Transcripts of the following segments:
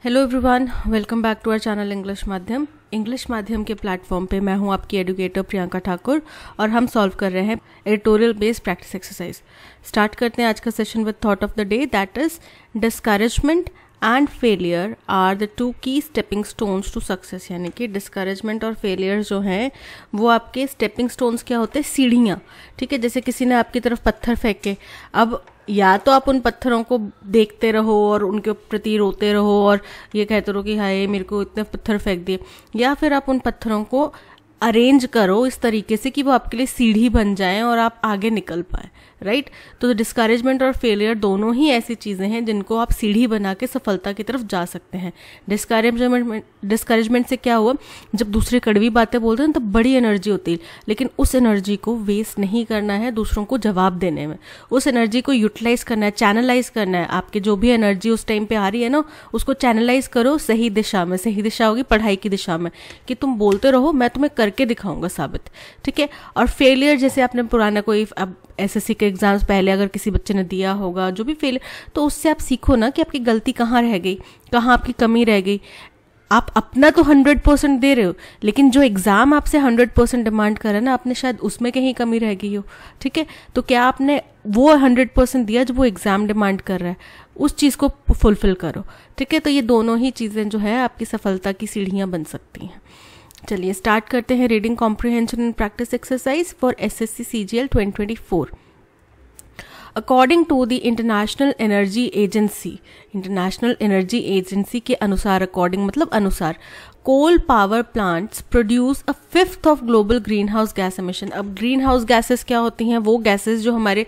Hello everyone, welcome back to our channel English माध्यम के platform पे मैं हूं आपकी एडुकेटर प्रियंका ठाकुर और हम सॉल्व कर रहे हैं editorial based practice exercise. Start करते हैं आज का session with thought of the day, that is discouragement and failure are the two key stepping stones to success. यानी कि डिस्करेजमेंट और फेलियर जो हैं वो आपके स्टेपिंग स्टोन्स क्या होते हैं, सीढ़ियाँ। ठीक है, जैसे किसी ने आपकी तरफ पत्थर फेंके, अब या तो आप उन पत्थरों को देखते रहो और उनके प्रति रोते रहो और ये कहते रहो कि हाय मेरे को इतने पत्थर फेंक दिए, या फिर आप उन पत्थरों को अरेंज करो इस तरीके से कि वो आपके लिए सीढ़ी बन जाएं और आप आगे निकल पाए। राइट, तो डिस्करेजमेंट और फेलियर दोनों ही ऐसी चीज़ें हैं जिनको आप सीढ़ी बना के सफलता की तरफ जा सकते हैं। डिस्करेजमेंट से क्या हुआ, जब दूसरे कड़वी बातें बोलते हैं तब बड़ी एनर्जी होती है, लेकिन उस एनर्जी को वेस्ट नहीं करना है दूसरों को जवाब देने में। उस एनर्जी को यूटिलाइज करना है, चैनलाइज करना है। आपके जो भी एनर्जी उस टाइम पे आ रही है ना, उसको चैनलाइज करो सही दिशा में। सही दिशा होगी पढ़ाई की दिशा में, कि तुम बोलते रहो, मैं तुम्हें करके दिखाऊंगा साबित। ठीक है, और फेलियर जैसे आपने पुराना कोई अब एसएससी के एग्जाम्स पहले अगर किसी बच्चे ने दिया होगा, जो भी फेलियर, तो उससे आप सीखो ना कि आपकी गलती कहाँ रह गई, कहाँ आपकी कमी रह गई। आप अपना तो 100% दे रहे हो, लेकिन जो एग्जाम आपसे 100% डिमांड कर रहा है ना, आपने शायद उसमें कहीं कमी रह गई हो। ठीक है, तो क्या आपने वो 100% दिया जो वो एग्जाम डिमांड कर रहा है, उस चीज़ को फुलफिल करो। ठीक है, तो ये दोनों ही चीज़ें जो है आपकी सफलता की सीढ़ियाँ बन सकती हैं। चलिए स्टार्ट करते हैं reading comprehension and practice exercise for SSC CGL 2024। According to the International Energy Agency के अनुसार, अकॉर्डिंग मतलब अनुसार, coal power plants produce a fifth of global greenhouse gas emission. अब ग्रीन हाउस गैसेस क्या होती हैं, वो गैसेस जो हमारे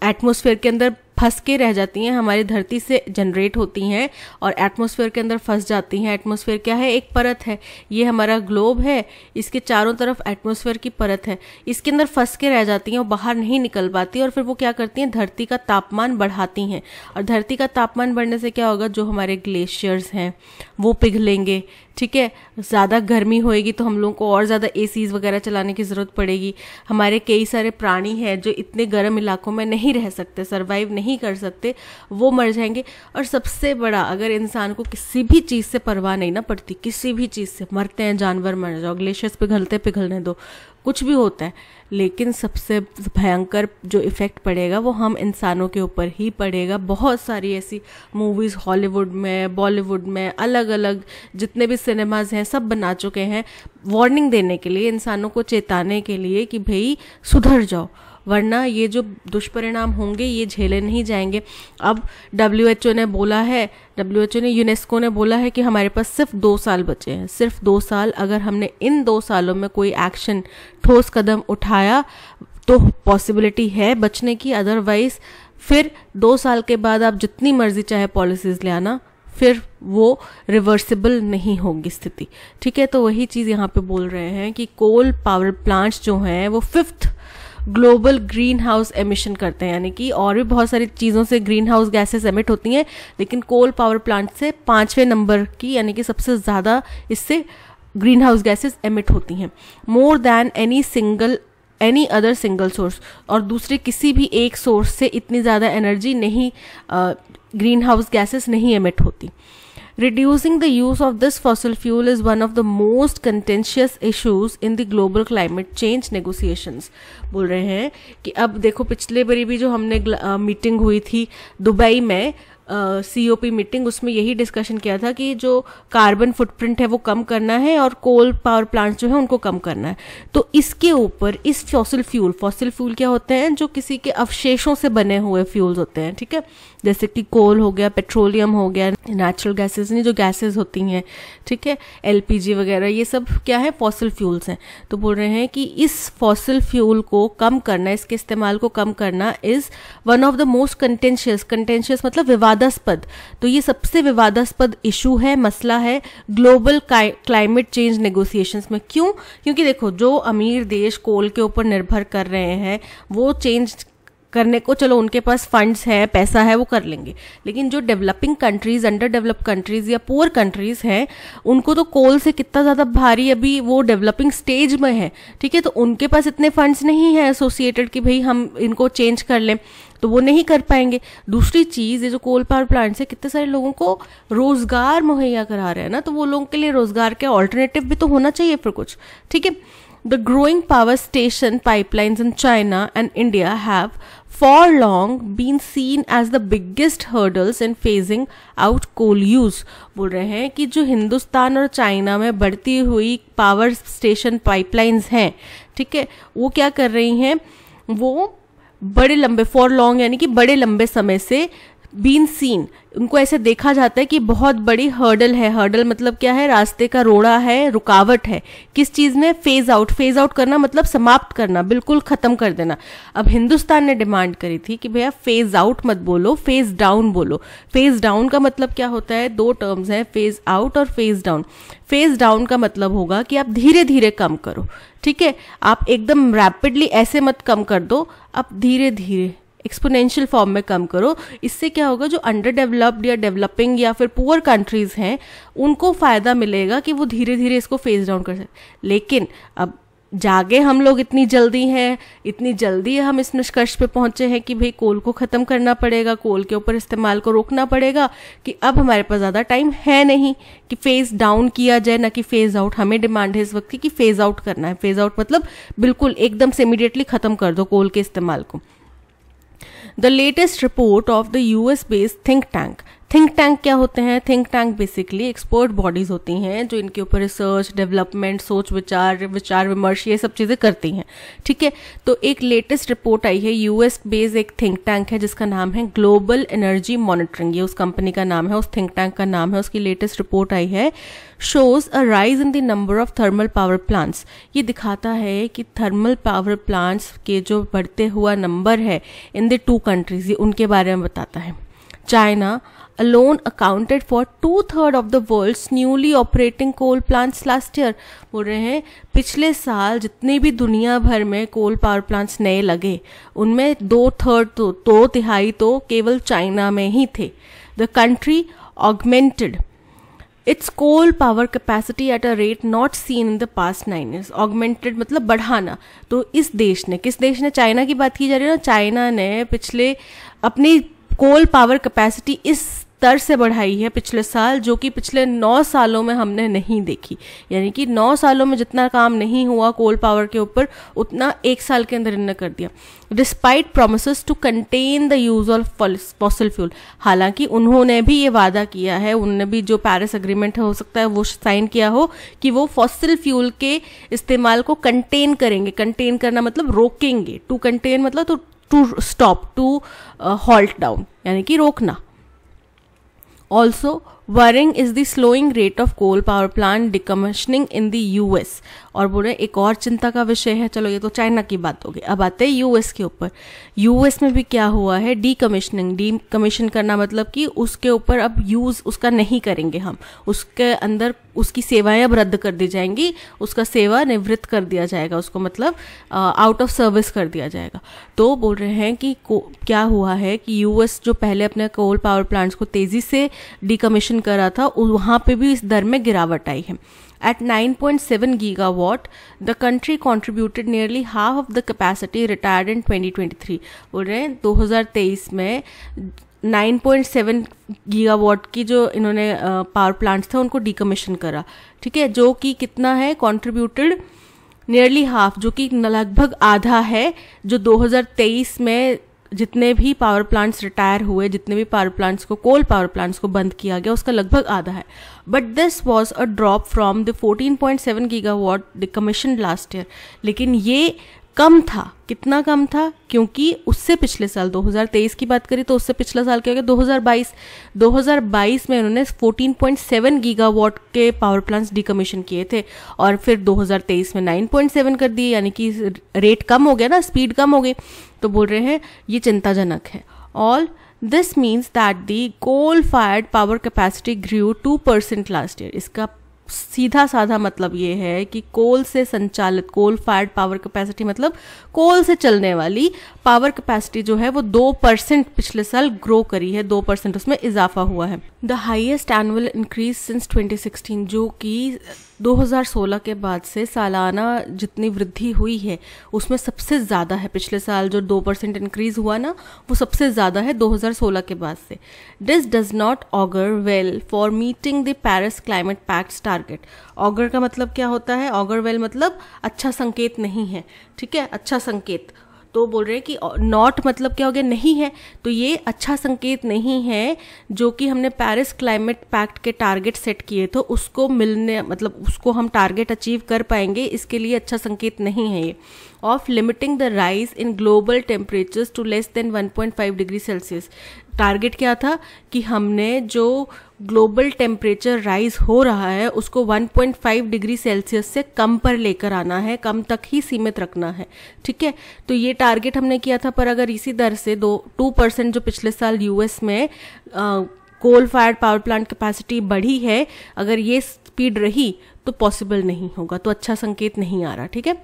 एटमॉस्फेयर के अंदर फंस के रह जाती हैं, हमारी धरती से जनरेट होती हैं और एटमॉस्फेयर के अंदर फंस जाती हैं। एटमॉस्फेयर क्या है, एक परत है, ये हमारा ग्लोब है, इसके चारों तरफ एटमॉस्फेयर की परत है, इसके अंदर फंस के रह जाती हैं और बाहर नहीं निकल पाती, और फिर वो क्या करती हैं, धरती का तापमान बढ़ाती हैं। और धरती का तापमान बढ़ने से क्या होगा, जो हमारे ग्लेशियर्स हैं वो पिघलेंगे। ठीक है, ज़्यादा गर्मी होएगी तो हम लोगों को और ज़्यादा एसीज वगैरह चलाने की ज़रूरत पड़ेगी। हमारे कई सारे प्राणी हैं जो इतने गर्म इलाकों में नहीं रह सकते, सर्वाइव नहीं कर सकते, वो मर जाएंगे। और सबसे बड़ा, अगर इंसान को किसी भी चीज़ से परवाह नहीं ना पड़ती, किसी भी चीज़ से, मरते हैं जानवर, मर जाओ, ग्लेशियर्स पिघलने दो, कुछ भी होता है, लेकिन सबसे भयंकर जो इफ़ेक्ट पड़ेगा वो हम इंसानों के ऊपर ही पड़ेगा। बहुत सारी ऐसी मूवीज़ हॉलीवुड में, बॉलीवुड में, अलग अलग जितने भी सिनेमाज हैं सब बना चुके हैं वार्निंग देने के लिए, इंसानों को चेताने के लिए कि भाई सुधर जाओ, वरना ये जो दुष्परिणाम होंगे ये झेले नहीं जाएंगे। अब WHO ने बोला है, यूनेस्को ने बोला है कि हमारे पास सिर्फ 2 साल बचे हैं, सिर्फ 2 साल। अगर हमने इन 2 सालों में कोई एक्शन, ठोस कदम उठाया तो पॉसिबिलिटी है बचने की, अदरवाइज फिर 2 साल के बाद आप जितनी मर्जी चाहे पॉलिसीज ले आना, फिर वो रिवर्सिबल नहीं होगी स्थिति। ठीक है, तो वही चीज़ यहाँ पे बोल रहे हैं कि कोल पावर प्लांट्स जो हैं वो 5th global green house emission करते हैं। यानी कि और भी बहुत सारी चीज़ों से ग्रीन हाउस गैसेस एमिट होती हैं, लेकिन कोल पावर प्लांट से 5वें नंबर की, यानी कि सबसे ज़्यादा इससे ग्रीन हाउस गैसेस एमिट होती हैं, more than any other single source. और दूसरे किसी भी एक सोर्स से इतनी ज़्यादा एनर्जी नहीं, ग्रीन हाउस गैसेस नहीं एमिट होती। Reducing the use of this fossil fuel is one of the most contentious issues in the global climate change negotiations। बोल रहे हैं कि अब देखो, पिछले बारी भी जो हमने मीटिंग हुई थी दुबई में, COP मीटिंग, उसमें यही डिस्कशन किया था कि जो कार्बन फुटप्रिंट है वो कम करना है और कोल पावर प्लांट्स जो है उनको कम करना है। तो इसके ऊपर इस फॉसिल फ्यूल क्या होते हैं, जो किसी के अवशेषों से बने हुए फ्यूल्स होते हैं। ठीक है, जैसे कि कोल हो गया, पेट्रोलियम हो गया, नेचुरल गैसेस नहीं, जो गैसेस होती हैं, ठीक है, LPG वगैरह, ये सब क्या है, फॉसिल फ्यूल्स हैं। तो बोल रहे हैं कि इस फॉसिल फ्यूल को कम करना, इसके इस्तेमाल को कम करना is one of the most contentious मतलब विवादास्पद। तो ये सबसे विवादास्पद इशू है, मसला है ग्लोबल क्लाइमेट चेंज नेगोशिएशंस में। क्यों? क्योंकि देखो, जो अमीर देश कोल के ऊपर निर्भर कर रहे हैं वो चेंज करने को, चलो उनके पास फंड्स है, पैसा है, वो कर लेंगे, लेकिन जो developing countries, under developed countries या पुअर कंट्रीज हैं, उनको तो कोल से कितना ज़्यादा भारी, अभी वो डेवलपिंग स्टेज में है, ठीक है, तो उनके पास इतने फंड्स नहीं है एसोसिएटेड कि भाई हम इनको चेंज कर लें, तो वो नहीं कर पाएंगे। दूसरी चीज़, ये जो कोल पावर प्लांट्स है कितने सारे लोगों को रोजगार मुहैया करा रहे हैं ना, तो वो लोगों के लिए रोजगार के ऑल्टरनेटिव भी तो होना चाहिए फिर कुछ, ठीक है। The growing power station pipelines in China and India have for long been seen as the biggest hurdles in phasing out coal use। बोल रहे हैं कि जो हिंदुस्तान और चाइना में बढ़ती हुई पावर स्टेशन पाइपलाइंस हैं, ठीक है, वो क्या कर रही हैं, वो बड़े लंबे, फॉर लॉन्ग यानी कि बड़े लंबे समय से बीन सीन, उनको ऐसे देखा जाता है कि बहुत बड़ी हर्डल है। हर्डल मतलब क्या है, रास्ते का रोड़ा है, रुकावट है, किस चीज़ में, फेज आउट। फेज आउट करना मतलब समाप्त करना, बिल्कुल ख़त्म कर देना। अब हिंदुस्तान ने डिमांड करी थी कि भैया फेज आउट मत बोलो, फेज डाउन बोलो। फेज डाउन का मतलब क्या होता है, दो टर्म्स हैं, फेज आउट और फेज डाउन। फेज डाउन का मतलब होगा कि आप धीरे धीरे कम करो, ठीक है, आप एकदम रैपिडली ऐसे मत कम कर दो, आप धीरे धीरे एक्सपोनेंशियल फॉर्म में कम करो। इससे क्या होगा, जो अंडर डेवलप्ड या डेवलपिंग या फिर पुअर कंट्रीज हैं, उनको फ़ायदा मिलेगा कि वो धीरे धीरे इसको फेज डाउन कर सकते। लेकिन अब जागे हम लोग इतनी जल्दी हम इस निष्कर्ष पे पहुंचे हैं कि भाई कोल को ख़त्म करना पड़ेगा, कोल के ऊपर इस्तेमाल को रोकना पड़ेगा, कि अब हमारे पास ज़्यादा टाइम है नहीं कि फेज डाउन किया जाए, ना कि फेज आउट। हमें डिमांड है इस वक्त की फेज आउट करना है। फेज आउट मतलब बिल्कुल एकदम से इमीडिएटली ख़त्म कर दो कोल के इस्तेमाल को। The latest report of the US-based think tank क्या होते हैं? Think tank basically expert bodies होती हैं जो इनके ऊपर रिसर्च, डेवलपमेंट, सोच विचार विमर्श ये सब चीज़ें करती हैं, ठीक है। तो एक लेटेस्ट रिपोर्ट आई है, यूएस बेस्ड एक थिंक टैंक है जिसका नाम है ग्लोबल एनर्जी मॉनिटरिंग, ये उस कंपनी का नाम है, उस थिंक टैंक का नाम है। उसकी लेटेस्ट रिपोर्ट आई है, shows a rise in the number of thermal power plants. ये दिखाता है कि थर्मल पावर प्लांट्स के जो बढ़ते हुआ नंबर है इन द टू कंट्रीज, ये उनके बारे में बताता है। China alone accounted for 2/3 of the world's newly operating coal plants last year। बोल रहे हैं पिछले साल जितने भी दुनिया भर में कोल पावर प्लांट्स नए लगे, उनमें 2/3 तो 2/3 तो केवल चाइना में ही थे। The country augmented its coal power capacity at a rate not seen in the past 9 years। Augmented मतलब बढ़ाना। तो इस देश ने, किस देश ने, चाइना की बात की जा रही है ना, चाइना ने पिछले अपनी कोल पावर कैपेसिटी इस स्तर से बढ़ाई है पिछले साल, जो कि पिछले 9 सालों में हमने नहीं देखी। यानी कि 9 सालों में जितना काम नहीं हुआ कोल पावर के ऊपर, उतना 1 साल के अंदर इन्होंने कर दिया। Despite promises to contain the use of fossil fuel. हालांकि उन्होंने भी ये वादा किया है, उन्होंने भी जो पेरिस एग्रीमेंट है, हो सकता है वो साइन किया हो, कि वो फॉसिल फ्यूल के इस्तेमाल को कंटेन करेंगे। कंटेन करना मतलब रोकेंगे, टू कंटेन मतलब to stop, to halt down यानी कि रोकना। Also, worrying is the slowing rate of coal power plant decommissioning in the US। और बोल रहे एक और चिंता का विषय है, चलो ये तो चाइना की बात हो गई, अब आते हैं यूएस के ऊपर। यूएस में भी क्या हुआ है, डीकमीशन करना मतलब कि उसके ऊपर अब यूज उसका नहीं करेंगे हम, उसके अंदर उसकी सेवाएं अब रद्द कर दी जाएंगी, उसका सेवा निवृत्त कर दिया जाएगा, उसको मतलब आउट ऑफ सर्विस कर दिया जाएगा। तो बोल रहे हैं कि क्या हुआ है कि यूएस जो पहले अपने कोल पावर प्लांट्स को तेजी से डीकमीशन करा था, वहाँ पे भी इस दर में गिरावट आई है। At 9.7 gigawatt, the country contributed nearly half of the capacity retired in 2023। बोल रहे हैं 2023 में 9.7 गीगावाट की जो इन्होंने पावर प्लांट्स थे उनको डीकमीशन करा, ठीक है, जो कि कितना है, कॉन्ट्रीब्यूटेड नियरली हाफ, जो कि लगभग आधा है, जो 2023 में जितने भी पावर प्लांट्स रिटायर हुए, जितने भी पावर प्लांट्स को, कोल पावर प्लांट्स को बंद किया गया, उसका लगभग आधा है। But this was a drop from the 14.7 gigawatt decommission last year. लेकिन ये कम था, कितना कम था, क्योंकि उससे पिछले साल 2023 की बात करी तो उससे पिछला साल क्या हो गया, 2022 में उन्होंने 14.7 गीगावाट के पावर प्लांट्स डीकमीशन किए थे, और फिर 2023 में 9.7 कर दिए, यानी कि रेट कम हो गया ना, स्पीड कम हो गई। तो बोल रहे हैं ये चिंताजनक है। All this means that the coal fired power capacity grew 2% last year. इसका सीधा साधा मतलब ये है कि कोल से संचालित, कोल फायर्ड पावर कैपेसिटी मतलब कोल से चलने वाली पावर कैपेसिटी जो है वो 2% पिछले साल ग्रो करी है, 2% उसमें इजाफा हुआ है। The highest annual increase since 2016, जो कि 2016 के बाद से सालाना जितनी वृद्धि हुई है उसमें सबसे ज़्यादा है। पिछले साल जो 2% इंक्रीज हुआ ना, वो सबसे ज़्यादा है 2016 के बाद से। This does not auger well for meeting the Paris climate pacts target. Auger का मतलब क्या होता है? ऑगर वेल मतलब अच्छा संकेत नहीं है, ठीक है, अच्छा संकेत। तो बोल रहे हैं कि नॉट मतलब क्या हो गया? नहीं है। तो ये अच्छा संकेत नहीं है जो कि हमने पेरिस क्लाइमेट पैक्ट के टारगेट सेट किए थे उसको मिलने, मतलब उसको हम टारगेट अचीव कर पाएंगे, इसके लिए अच्छा संकेत नहीं है ये। Of limiting the rise in global temperatures to less than 1.5 degree Celsius. Target क्या था कि हमने जो ग्लोबल टेम्परेचर राइज हो रहा है उसको 1.5 डिग्री सेल्सियस से कम पर लेकर आना है, कम तक ही सीमित रखना है, ठीक है। तो ये टारगेट हमने किया था, पर अगर इसी दर से 2% जो पिछले साल यूएस में coal fired power plant capacity बढ़ी है, अगर ये स्पीड रही तो पॉसिबल नहीं होगा, तो अच्छा संकेत नहीं आ रहा, ठीक है।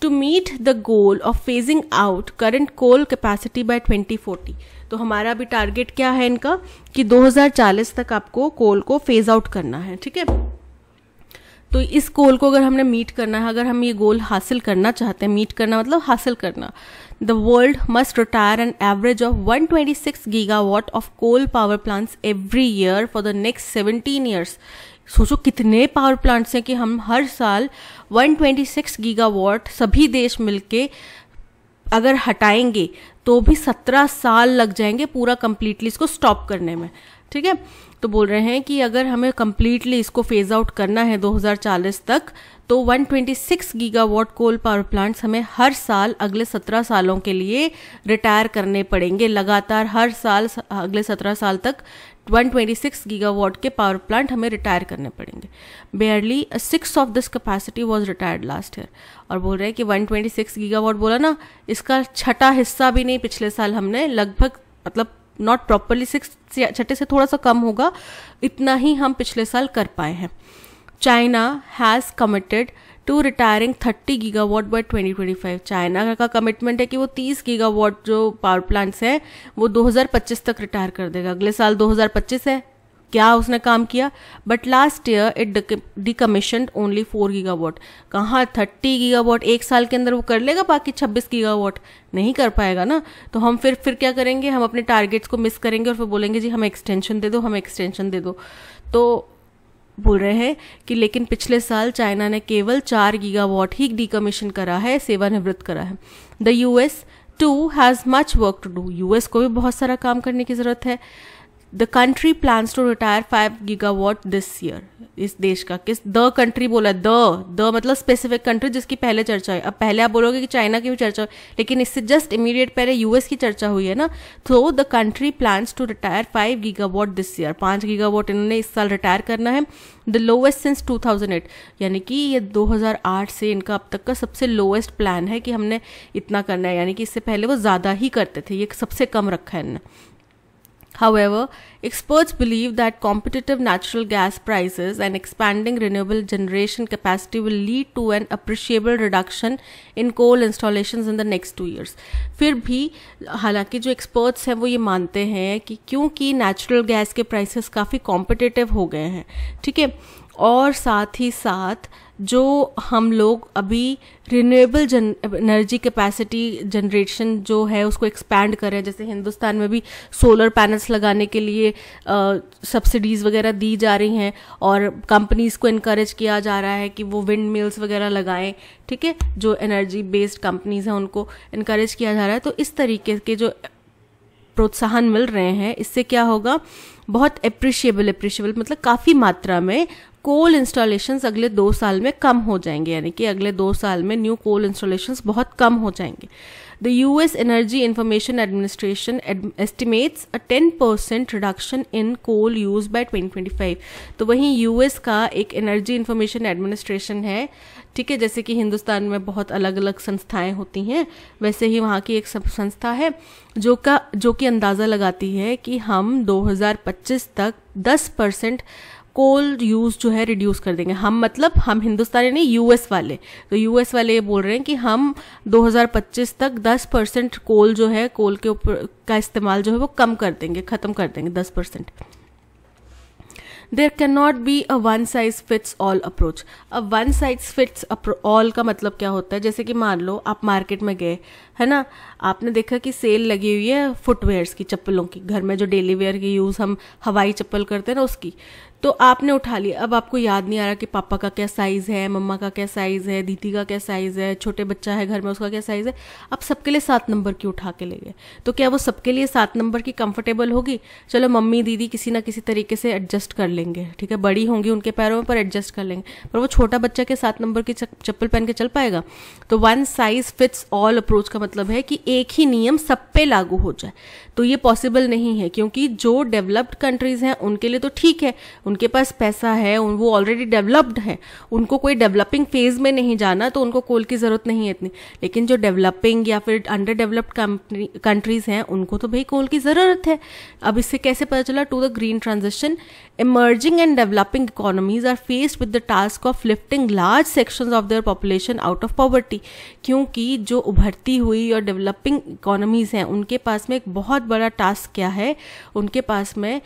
To meet the goal of phasing out current coal capacity by 2040, तो हमारा भी टारगेट क्या है इनका कि 2040 तक आपको कोल को फेज आउट करना है, ठीक है। तो इस गोल को अगर हमने मीट करना है, अगर हम ये गोल हासिल करना चाहते हैं, मीट करना मतलब हासिल करना, the world must retire an average of 126 gigawatt of coal power plants every year for the next 17 years. सोचो कितने पावर प्लांट्स हैं कि हम हर साल 126 गीगावाट सभी देश मिलके अगर हटाएंगे तो भी 17 साल लग जाएंगे पूरा कंप्लीटली इसको स्टॉप करने में, ठीक है। तो बोल रहे हैं कि अगर हमें कंप्लीटली इसको फेज आउट करना है 2040 तक, तो 126 गीगावाट कोल पावर प्लांट्स हमें हर साल अगले 17 सालों के लिए रिटायर करने पड़ेंगे। लगातार हर साल अगले 17 साल तक 126 गीगावाट के पावर प्लांट हमें रिटायर करने पड़ेंगे। बेयरली 6 of this capacity was retired last year. और बोल रहे हैं कि 126 गीगावाट बोला ना, इसका छठा हिस्सा भी नहीं पिछले साल हमने लगभग, मतलब नॉट प्रॉपरली 6, छठे से थोड़ा सा कम होगा, इतना ही हम पिछले साल कर पाए हैं। China has committed to retiring 30 gigawatt by 2025। China का कमिटमेंट है कि वो 30 गीगावाट जो पावर प्लांट्स हैं वो 2025 तक रिटायर कर देगा। अगले साल 2025 है, क्या उसने काम किया? But last year it decommissioned only 4 gigawatt. कहाँ 30 गीगावाट एक साल के अंदर वो कर लेगा? बाकी 26 गीगावाट नहीं कर पाएगा ना। तो हम फिर क्या करेंगे? हम अपने टारगेट्स को मिस करेंगे और फिर बोलेंगे जी हमें एक्सटेंशन दे दो, हमें एक्सटेंशन दे दो। तो बोल रहे हैं कि लेकिन पिछले साल चाइना ने केवल 4 गीगावाट ही डिकमीशन करा है, सेवानिवृत्त करा है। The US too has much work to do. US को भी बहुत सारा काम करने की जरूरत है। The country plans to retire 5 gigawatt this year. इस देश का किस द कंट्री बोला? द मतलब स्पेसिफिक कंट्री जिसकी पहले चर्चा है। अब पहले आप बोलोगे कि चाइना की भी चर्चा, लेकिन इससे जस्ट इमीडिएट पहले यूएस की चर्चा हुई है ना। तो the country plans to retire 5 gigawatt this year. 5 gigawatt इन्होंने इस साल रिटायर करना है। द लोवेस्ट सिंस 2008, यानी कि ये 2008 से इनका अब तक का सबसे लोएस्ट प्लान है कि हमने इतना करना है, यानी कि इससे पहले वो ज़्यादा ही करते थे, ये सबसे कम रखा है इन्होंने। However, experts believe that competitive natural gas prices and expanding renewable generation capacity will lead to an appreciable reduction in coal installations in the next 2 years. फिर भी हालांकि जो experts हैं वो ये मानते हैं कि क्योंकि natural gas के prices काफ़ी competitive हो गए हैं, ठीक है, और साथ ही साथ जो हम लोग अभी रिन्यूएबल एनर्जी कैपेसिटी जनरेशन जो है उसको एक्सपैंड कर रहे हैं, जैसे हिंदुस्तान में भी सोलर पैनल्स लगाने के लिए सब्सिडीज़ वगैरह दी जा रही हैं और कंपनीज़ को इनकरेज किया जा रहा है कि वो विंड मिल्स वगैरह लगाएं, ठीक है, जो एनर्जी बेस्ड कंपनीज़ हैं उनको इनकरेज किया जा रहा है। तो इस तरीके के जो प्रोत्साहन मिल रहे हैं, इससे क्या होगा? बहुत एप्रिशिएबल मतलब काफ़ी मात्रा में कोल इंस्टॉलेशंस अगले 2 साल में कम हो जाएंगे, यानी कि अगले 2 साल में न्यू कोल इंस्टॉलेशंस बहुत कम हो जाएंगे। The US Energy Information Administration estimates a 10% reduction in coal use by 2025। तो वहीं यूएस का एक एनर्जी इंफॉर्मेशन एडमिनिस्ट्रेशन है, ठीक है, जैसे कि हिंदुस्तान में बहुत अलग अलग संस्थाएं होती हैं, वैसे ही वहाँ की एक संस्था है जो कि अंदाज़ा लगाती है कि हम 2025 तक 10% कोल यूज जो है रिड्यूस कर देंगे। हम मतलब हम हिंदुस्तानी नहीं, यूएस वाले। तो यूएस वाले ये बोल रहे हैं कि हम 2025 तक 10% कोल जो है, कोल के ऊपर का इस्तेमाल जो है वो कम कर देंगे, खत्म कर देंगे 10%। There can not be a one size fits all approach. अब वन साइज फिट्स ऑल का मतलब क्या होता है? जैसे कि मान लो आप मार्केट में गए, है ना, आपने देखा कि सेल लगी हुई है फुटवेयर्स की, चप्पलों की, घर में जो डेली वेयर की यूज़ हम हवाई चप्पल करते हैं ना उसकी, तो आपने उठा लिया। अब आपको याद नहीं आ रहा कि पापा का क्या साइज़ है, मम्मा का क्या साइज़ है, दीदी का क्या साइज़ है, छोटे बच्चा है घर में उसका क्या साइज़ है। आप सबके लिए 7 नंबर की उठा के ले गए, तो क्या वो सबके लिए 7 नंबर की कंफर्टेबल होगी? चलो मम्मी दीदी किसी ना किसी तरीके से एडजस्ट कर लेंगे, ठीक है, बड़ी होंगी उनके पैरों में पर एडजस्ट कर लेंगे, पर वो छोटा बच्चा के 7 नंबर की चप्पल पहन के चल पाएगा? तो one size fits all approach का मतलब है कि एक ही नियम सब पे लागू हो जाए, तो ये पॉसिबल नहीं है, क्योंकि जो डेवलप्ड कंट्रीज हैं उनके लिए तो ठीक है, उनके पास पैसा है, वो ऑलरेडी डेवलप्ड है, उनको कोई डेवलपिंग फेज में नहीं जाना, तो उनको कोल की जरूरत नहीं है इतनी। लेकिन जो डेवलपिंग या फिर अंडर डेवलप्ड कंट्रीज हैं उनको तो भाई कोल की जरूरत है। अब इससे कैसे पता चला? To the green transition emerging and developing economies are faced with the task of lifting large sections of their population out of poverty। क्योंकि जो उभरती हुई और डेवलपिंग इकोनॉमीज हैं उनके पास में एक बहुत बड़ा टास्क क्या है? उनके पास में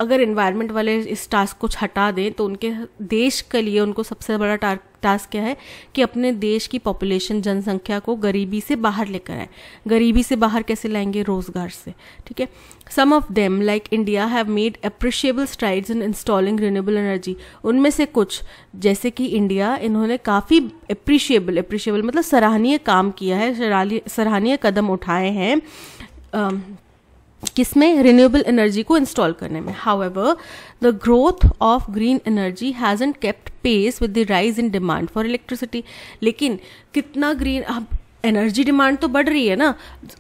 अगर एनवायरनमेंट वाले इस टास्क को हटा दें तो उनके देश के लिए उनको सबसे बड़ा टास्क क्या है कि अपने देश की पॉपुलेशन, जनसंख्या को गरीबी से बाहर लेकर आए। गरीबी से बाहर कैसे लाएंगे? रोजगार से, ठीक है। Some of them like India have made appreciable strides in installing renewable energy. उनमें से कुछ जैसे कि इंडिया, इन्होंने काफ़ी अप्रिशिएबल मतलब सराहनीय काम किया है, सराहनीय कदम उठाए हैं किसमें? रिन्यूएबल एनर्जी को इंस्टॉल करने में। However the growth of green energy hasn't kept pace with the rise in demand for electricity. लेकिन कितना ग्रीन, अब एनर्जी डिमांड तो बढ़ रही है ना,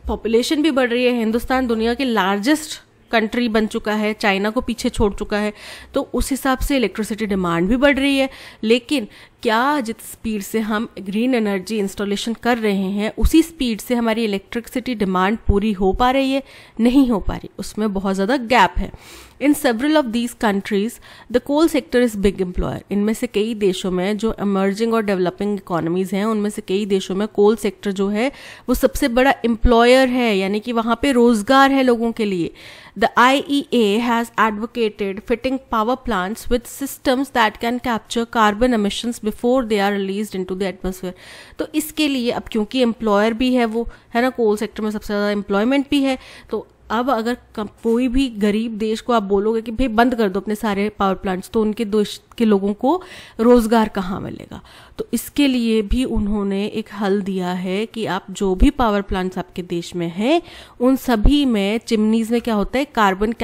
पॉपुलेशन भी बढ़ रही है, हिंदुस्तान दुनिया के लार्जेस्ट कंट्री बन चुका है, चाइना को पीछे छोड़ चुका है, तो उस हिसाब से इलेक्ट्रिसिटी डिमांड भी बढ़ रही है। लेकिन क्या जिस स्पीड से हम ग्रीन एनर्जी इंस्टॉलेशन कर रहे हैं उसी स्पीड से हमारी इलेक्ट्रिसिटी डिमांड पूरी हो पा रही है? नहीं हो पा रही, उसमें बहुत ज़्यादा गैप है। In several of these countries the coal sector is big employer. इनमें से कई देशों में जो इमर्जिंग और डेवलपिंग इकोनॉमीज हैं उनमें से कई देशों में कोल सेक्टर जो है वो सबसे बड़ा एम्प्लॉयर है, यानी कि वहाँ पे रोजगार है लोगों के लिए। The IEA has advocated fitting power plants with systems that can capture carbon emissions before they are released into the atmosphere। तो इसके लिए अब क्योंकि एम्प्लॉयर भी है वो, है ना, कोल सेक्टर में सबसे ज़्यादा एम्प्लॉयमेंट भी है, तो अब अगर कोई भी गरीब देश को आप बोलोगे कि भाई बंद कर दो अपने सारे पावर प्लांट्स, तो उनके देश के लोगों को रोजगार कहाँ मिलेगा? तो इसके लिए भी उन्होंने एक हल दिया है कि आप जो भी पावर प्लांट्स आपके देश में हैं उन सभी में चिमनीज में क्या होता है, कार्बन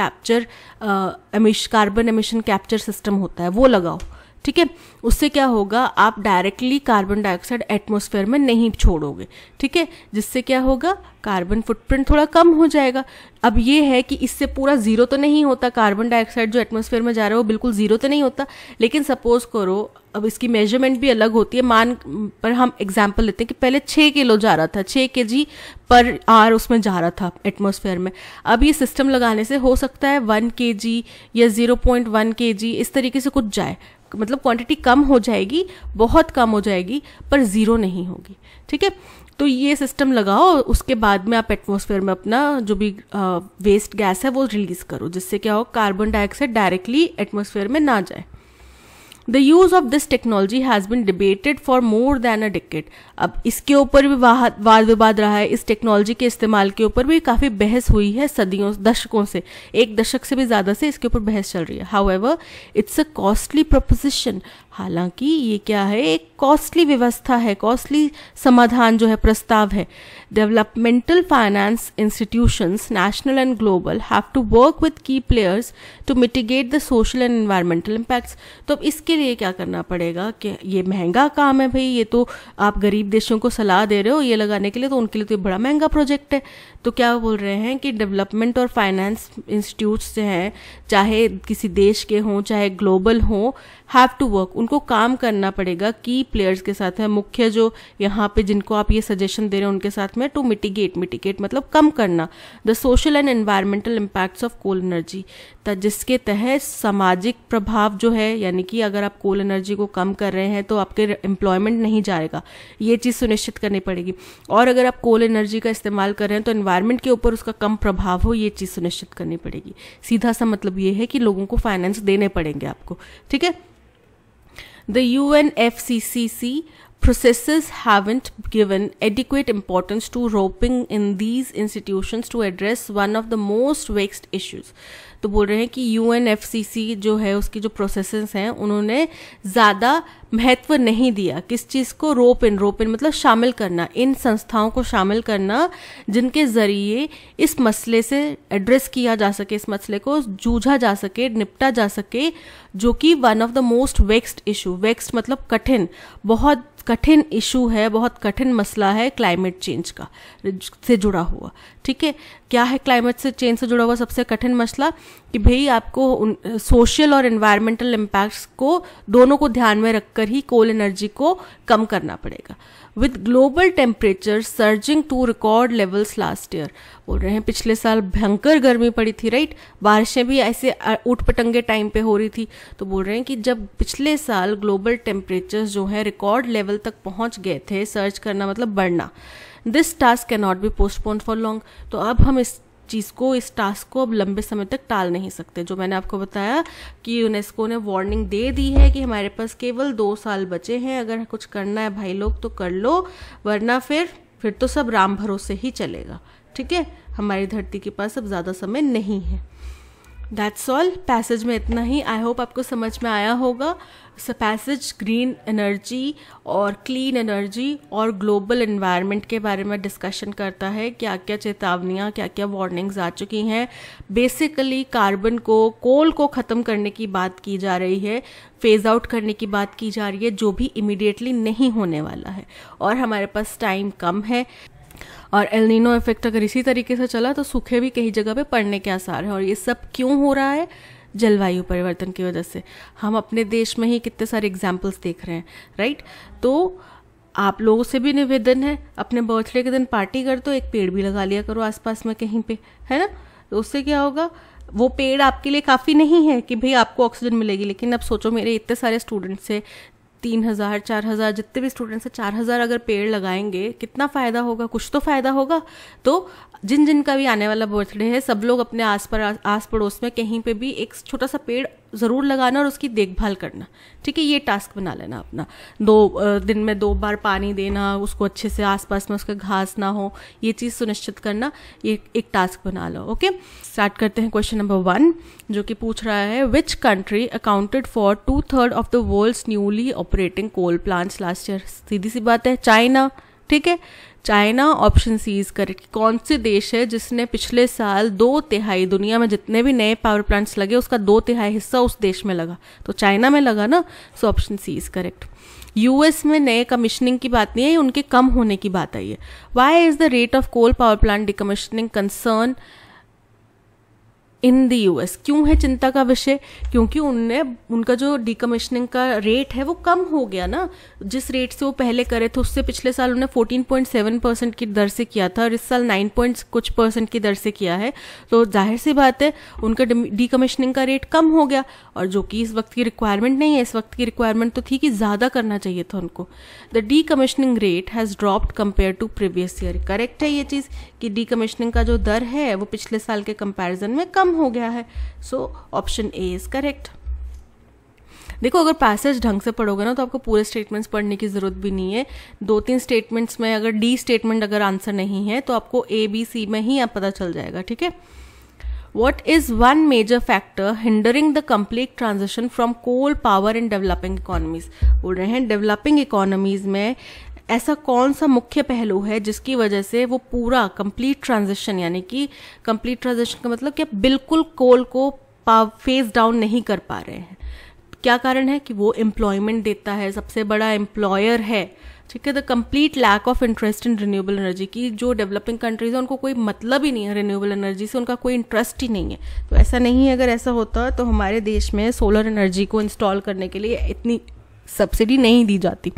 एमिशन कैप्चर सिस्टम होता है, वो लगाओ, ठीक है। उससे क्या होगा, आप डायरेक्टली कार्बन डाइऑक्साइड एटमॉस्फेयर में नहीं छोड़ोगे, ठीक है, जिससे क्या होगा, कार्बन फुटप्रिंट थोड़ा कम हो जाएगा। अब ये है कि इससे पूरा जीरो तो नहीं होता, कार्बन डाइऑक्साइड जो एटमॉस्फेयर में जा रहा है वो बिल्कुल जीरो तो नहीं होता, लेकिन सपोज करो, अब इसकी मेजरमेंट भी अलग होती है, मान पर हम एग्जांपल लेते हैं कि पहले 6 किलो जा रहा था, 6 kg पर आवर उसमें जा रहा था एटमॉस्फेयर में। अब ये सिस्टम लगाने से हो सकता है 1 kg या 0.1 kg इस तरीके से कुछ जाए, मतलब क्वांटिटी कम हो जाएगी, बहुत कम हो जाएगी, पर जीरो नहीं होगी, ठीक है। तो ये सिस्टम लगाओ, उसके बाद में आप एटमॉस्फेयर में अपना जो भी वेस्ट गैस है वो रिलीज करो, जिससे क्या हो, कार्बन डाइऑक्साइड डायरेक्टली एटमॉस्फेयर में ना जाए। The use of this technology has been debated for more than a decade। अब इसके ऊपर भी वाद विवाद रहा है, इस टेक्नोलॉजी के इस्तेमाल के ऊपर भी काफ़ी बहस हुई है सदियों, दशकों से, 1 दशक से भी ज़्यादा से इसके ऊपर बहस चल रही है। However, it's a costly proposition। हालांकि ये क्या है, एक कॉस्टली व्यवस्था है, कॉस्टली समाधान जो है, प्रस्ताव है। Developmental finance institutions, national and global, have to work with key players to mitigate the social and environmental impacts. तो अब इसके लिए क्या करना पड़ेगा कि ये महंगा काम है भाई, ये तो आप गरीब देशों को सलाह दे रहे हो ये लगाने के लिए, तो उनके लिए तो ये बड़ा महंगा प्रोजेक्ट है। तो क्या बोल रहे हैं कि डेवलपमेंट और फाइनेंस इंस्टीट्यूट्स जो हैं, चाहे किसी देश के हों चाहे ग्लोबल हों, हैव टू वर्क, उनको काम करना पड़ेगा की प्लेयर्स के साथ है, मुख्य जो यहाँ पे जिनको आप ये सजेशन दे रहे हैं उनके साथ में, टू मिटिगेट मतलब कम करना the social and environmental impacts of coal energy, जिसके तहत सामाजिक प्रभाव जो है, यानी कि अगर आप कोल एनर्जी को कम कर रहे हैं तो आपके एम्प्लॉयमेंट नहीं जाएगा, ये चीज़ सुनिश्चित करनी पड़ेगी। और अगर आप कोल एनर्जी का इस्तेमाल कर रहे हैं तो एनवायरमेंट के ऊपर उसका कम प्रभाव हो, ये चीज़ सुनिश्चित करनी पड़ेगी। सीधा सा मतलब ये है कि लोगों को फाइनेंस देने पड़ेंगे आपको, ठीक है। The UNFCCC processes haven't given adequate importance to roping in these institutions to address one of the most vexed issues। तो बोल रहे हैं कि UNFCCC जो है उसकी जो प्रोसेसेस हैं उन्होंने ज़्यादा महत्व नहीं दिया किस चीज़ को, रोप इन मतलब शामिल करना, इन संस्थाओं को शामिल करना जिनके ज़रिए इस मसले से एड्रेस किया जा सके, इस मसले को जूझा जा सके, निपटा जा सके, जो कि one of the most vexed issue, vexed मतलब कठिन, बहुत कठिन इशू है, बहुत कठिन मसला है क्लाइमेट चेंज का से जुड़ा हुआ, ठीक है। क्या है क्लाइमेट से चेंज से जुड़ा हुआ सबसे कठिन मसला? कि भाई आपको सोशल और एनवायरमेंटल इम्पैक्ट्स को दोनों को ध्यान में रखकर ही कोल एनर्जी को कम करना पड़ेगा। With global temperature surging to record levels last year, बोल रहे हैं पिछले साल भयंकर गर्मी पड़ी थी, राइट, बारिशें भी ऐसे ऊट पटंगे टाइम पे हो रही थी। तो बोल रहे हैं कि जब पिछले साल ग्लोबल टेम्परेचर्स जो है रिकॉर्ड लेवल तक पहुंच गए थे, सर्ज करना मतलब बढ़ना, this task can not be postpone for long. तो अब हम इस चीज़ को, इस टास्क को अब लंबे समय तक टाल नहीं सकते। जो मैंने आपको बताया कि यूनेस्को ने वार्निंग दे दी है कि हमारे पास केवल 2 साल बचे हैं, अगर कुछ करना है भाई लोग तो कर लो, वरना फिर तो सब राम भरोसे ही चलेगा, ठीक है। हमारी धरती के पास अब ज़्यादा समय नहीं है। दैट्स ऑल, पैसेज में इतना ही। आई होप आपको समझ में आया होगा। पैसेज ग्रीन एनर्जी और क्लीन एनर्जी और ग्लोबल एनवायरनमेंट के बारे में डिस्कशन करता है, क्या क्या चेतावनियाँ, क्या क्या वार्निंग्स आ चुकी हैं। बेसिकली कार्बन को, कोल को ख़त्म करने की बात की जा रही है, फेज आउट करने की बात की जा रही है, जो भी इमीडिएटली नहीं होने वाला है, और हमारे पास टाइम कम है। और एल नीनो इफेक्ट अगर इसी तरीके से चला तो सूखे भी कई जगह पे पड़ने के आसार हैं। और ये सब क्यों हो रहा है? जलवायु परिवर्तन की वजह से। हम अपने देश में ही कितने सारे एग्जाम्पल्स देख रहे हैं, राइट। तो आप लोगों से भी निवेदन है, अपने बर्थडे के दिन पार्टी कर तो एक पेड़ भी लगा लिया करो आसपास में कहीं पे, है ना। तो उससे क्या होगा, वो पेड़ आपके लिए काफ़ी नहीं है कि भाई आपको ऑक्सीजन मिलेगी, लेकिन अब सोचो मेरे इतने सारे स्टूडेंट्स से 3000 4000 जितने भी स्टूडेंट्स हैं 4000 अगर पेड़ लगाएंगे कितना फ़ायदा होगा, कुछ तो फ़ायदा होगा। तो जिन जिन का भी आने वाला बर्थडे है सब लोग अपने आस पड़ोस में कहीं पे भी एक छोटा सा पेड़ ज़रूर लगाना और उसकी देखभाल करना, ठीक है। ये टास्क बना लेना अपना। 2 दिन में 2 बार पानी देना, उसको अच्छे से आसपास में उसके घास ना हो, ये चीज़ सुनिश्चित करना, ये एक टास्क बना लो। ओके, स्टार्ट करते हैं क्वेश्चन नंबर 1 जो कि पूछ रहा है which country accounted for 2/3 of the world's newly operating coal plants last year. सीधी सी बात है, चाइना, ठीक है। China option C is correct. कौन से देश है जिसने पिछले साल 2/3 दुनिया में जितने भी नए पावर प्लांट्स लगे उसका 2/3 हिस्सा उस देश में लगा, तो चाइना में लगा ना। So option C is correct. US में नए कमीशनिंग की बात नहीं है, उनके कम होने की बात आई है। Why is the rate of coal power plant decommissioning concern in the US? क्यों है चिंता का विषय? क्योंकि उनका जो डिकमीशनिंग का रेट है वो कम हो गया ना। जिस रेट से वो पहले करे थे उससे पिछले साल उन्होंने 14.7% की दर से किया था और इस साल 9% की दर से किया है। तो जाहिर सी बात है उनका डिकमीशनिंग का रेट कम हो गया, और जो कि इस वक्त की रिक्वायरमेंट नहीं है। इस वक्त की रिक्वायरमेंट तो थी कि ज़्यादा करना चाहिए था उनको। The decommissioning rate has dropped compare to previous year. Correct है ये चीज़ कि डिकमीशनिंग का जो दर है वो पिछले साल के कंपैरिजन में कम हो गया है। So option A is correct. देखो अगर पैसेज ढंग से पढ़ोगे ना तो आपको पूरे स्टेटमेंट्स पढ़ने की जरूरत भी नहीं है। 2-3 स्टेटमेंट्स में अगर डी स्टेटमेंट अगर आंसर नहीं है तो आपको ए बी सी में ही आप पता चल जाएगा, ठीक है। What is one major factor hindering the complete transition from coal power in developing economies? बोल रहे हैं डेवलपिंग इकोनॉमीज में ऐसा कौन सा मुख्य पहलू है जिसकी वजह से वो पूरा कंप्लीट ट्रांजिशन, यानी कि कंप्लीट ट्रांजिशन का मतलब कि बिल्कुल कोल को फेज डाउन नहीं कर पा रहे हैं। क्या कारण है? कि वो एम्प्लॉयमेंट देता है, सबसे बड़ा एम्प्लॉयर है, ठीक है। The complete lack of interest in renewable energy की जो डेवलपिंग कंट्रीज है उनको कोई मतलब ही नहीं है रिन्यूएबल एनर्जी से, उनका कोई इंटरेस्ट ही नहीं है। तो ऐसा नहीं है, अगर ऐसा होता तो हमारे देश में सोलर एनर्जी को इंस्टॉल करने के लिए इतनी सब्सिडी नहीं दी जाती,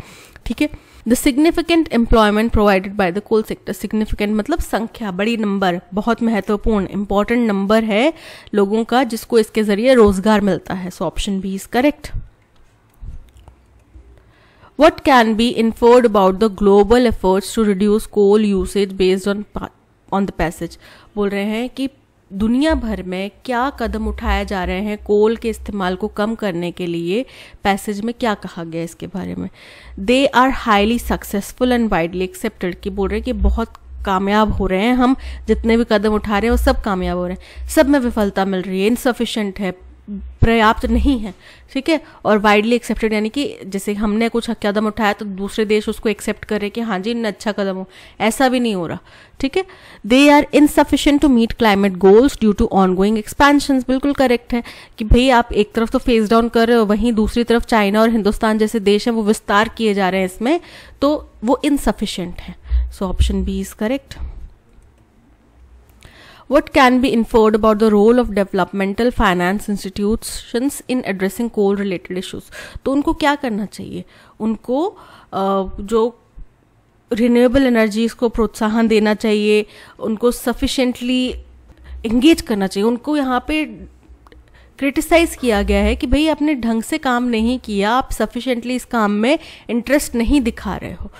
ठीक है। The significant employment provided by the coal sector, significant मतलब संख्या, बड़ी नंबर, बहुत महत्वपूर्ण इंपॉर्टेंट नंबर है लोगों का जिसको इसके जरिए रोजगार मिलता है। So option B is correct. What can be inferred about the global efforts to reduce coal usage based on the passage? बोल रहे हैं कि दुनिया भर में क्या कदम उठाए जा रहे हैं कोल के इस्तेमाल को कम करने के लिए, पैसेज में क्या कहा गया इसके बारे में। They are highly successful and widely accepted, कि बोल रहे हैं कि बहुत कामयाब हो रहे हैं, हम जितने भी कदम उठा रहे हैं वो सब कामयाब हो रहे हैं, सब में विफलता मिल रही है, इनसफिशिएंट है, पर्याप्त नहीं है, ठीक है। और वाइडली एक्सेप्टेड यानी कि जैसे हमने कुछ कदम उठाया तो दूसरे देश उसको एक्सेप्ट करे कि हाँ जी इनने अच्छा कदम हो, ऐसा भी नहीं हो रहा, ठीक है। They are insufficient to meet climate goals due to ongoing expansion, बिल्कुल करेक्ट है कि भाई आप एक तरफ तो फेज डाउन कर रहे हो, वहीं दूसरी तरफ चाइना और हिंदुस्तान जैसे देश हैं वो विस्तार किए जा रहे हैं इसमें, तो वो इनसफिशिएंट है। So option B is correct. What can be inferred about the role of developmental finance institutions in addressing coal related issues? तो उनको क्या करना चाहिए, उनको जो रिन्यूएबल एनर्जीज को प्रोत्साहन देना चाहिए, उनको सफिशिएंटली एंगेज करना चाहिए। उनको यहाँ पे क्रिटिसाइज किया गया है कि भाई आपने ढंग से काम नहीं किया, आप सफिशिएंटली इस काम में इंटरेस्ट नहीं दिखा रहे हो।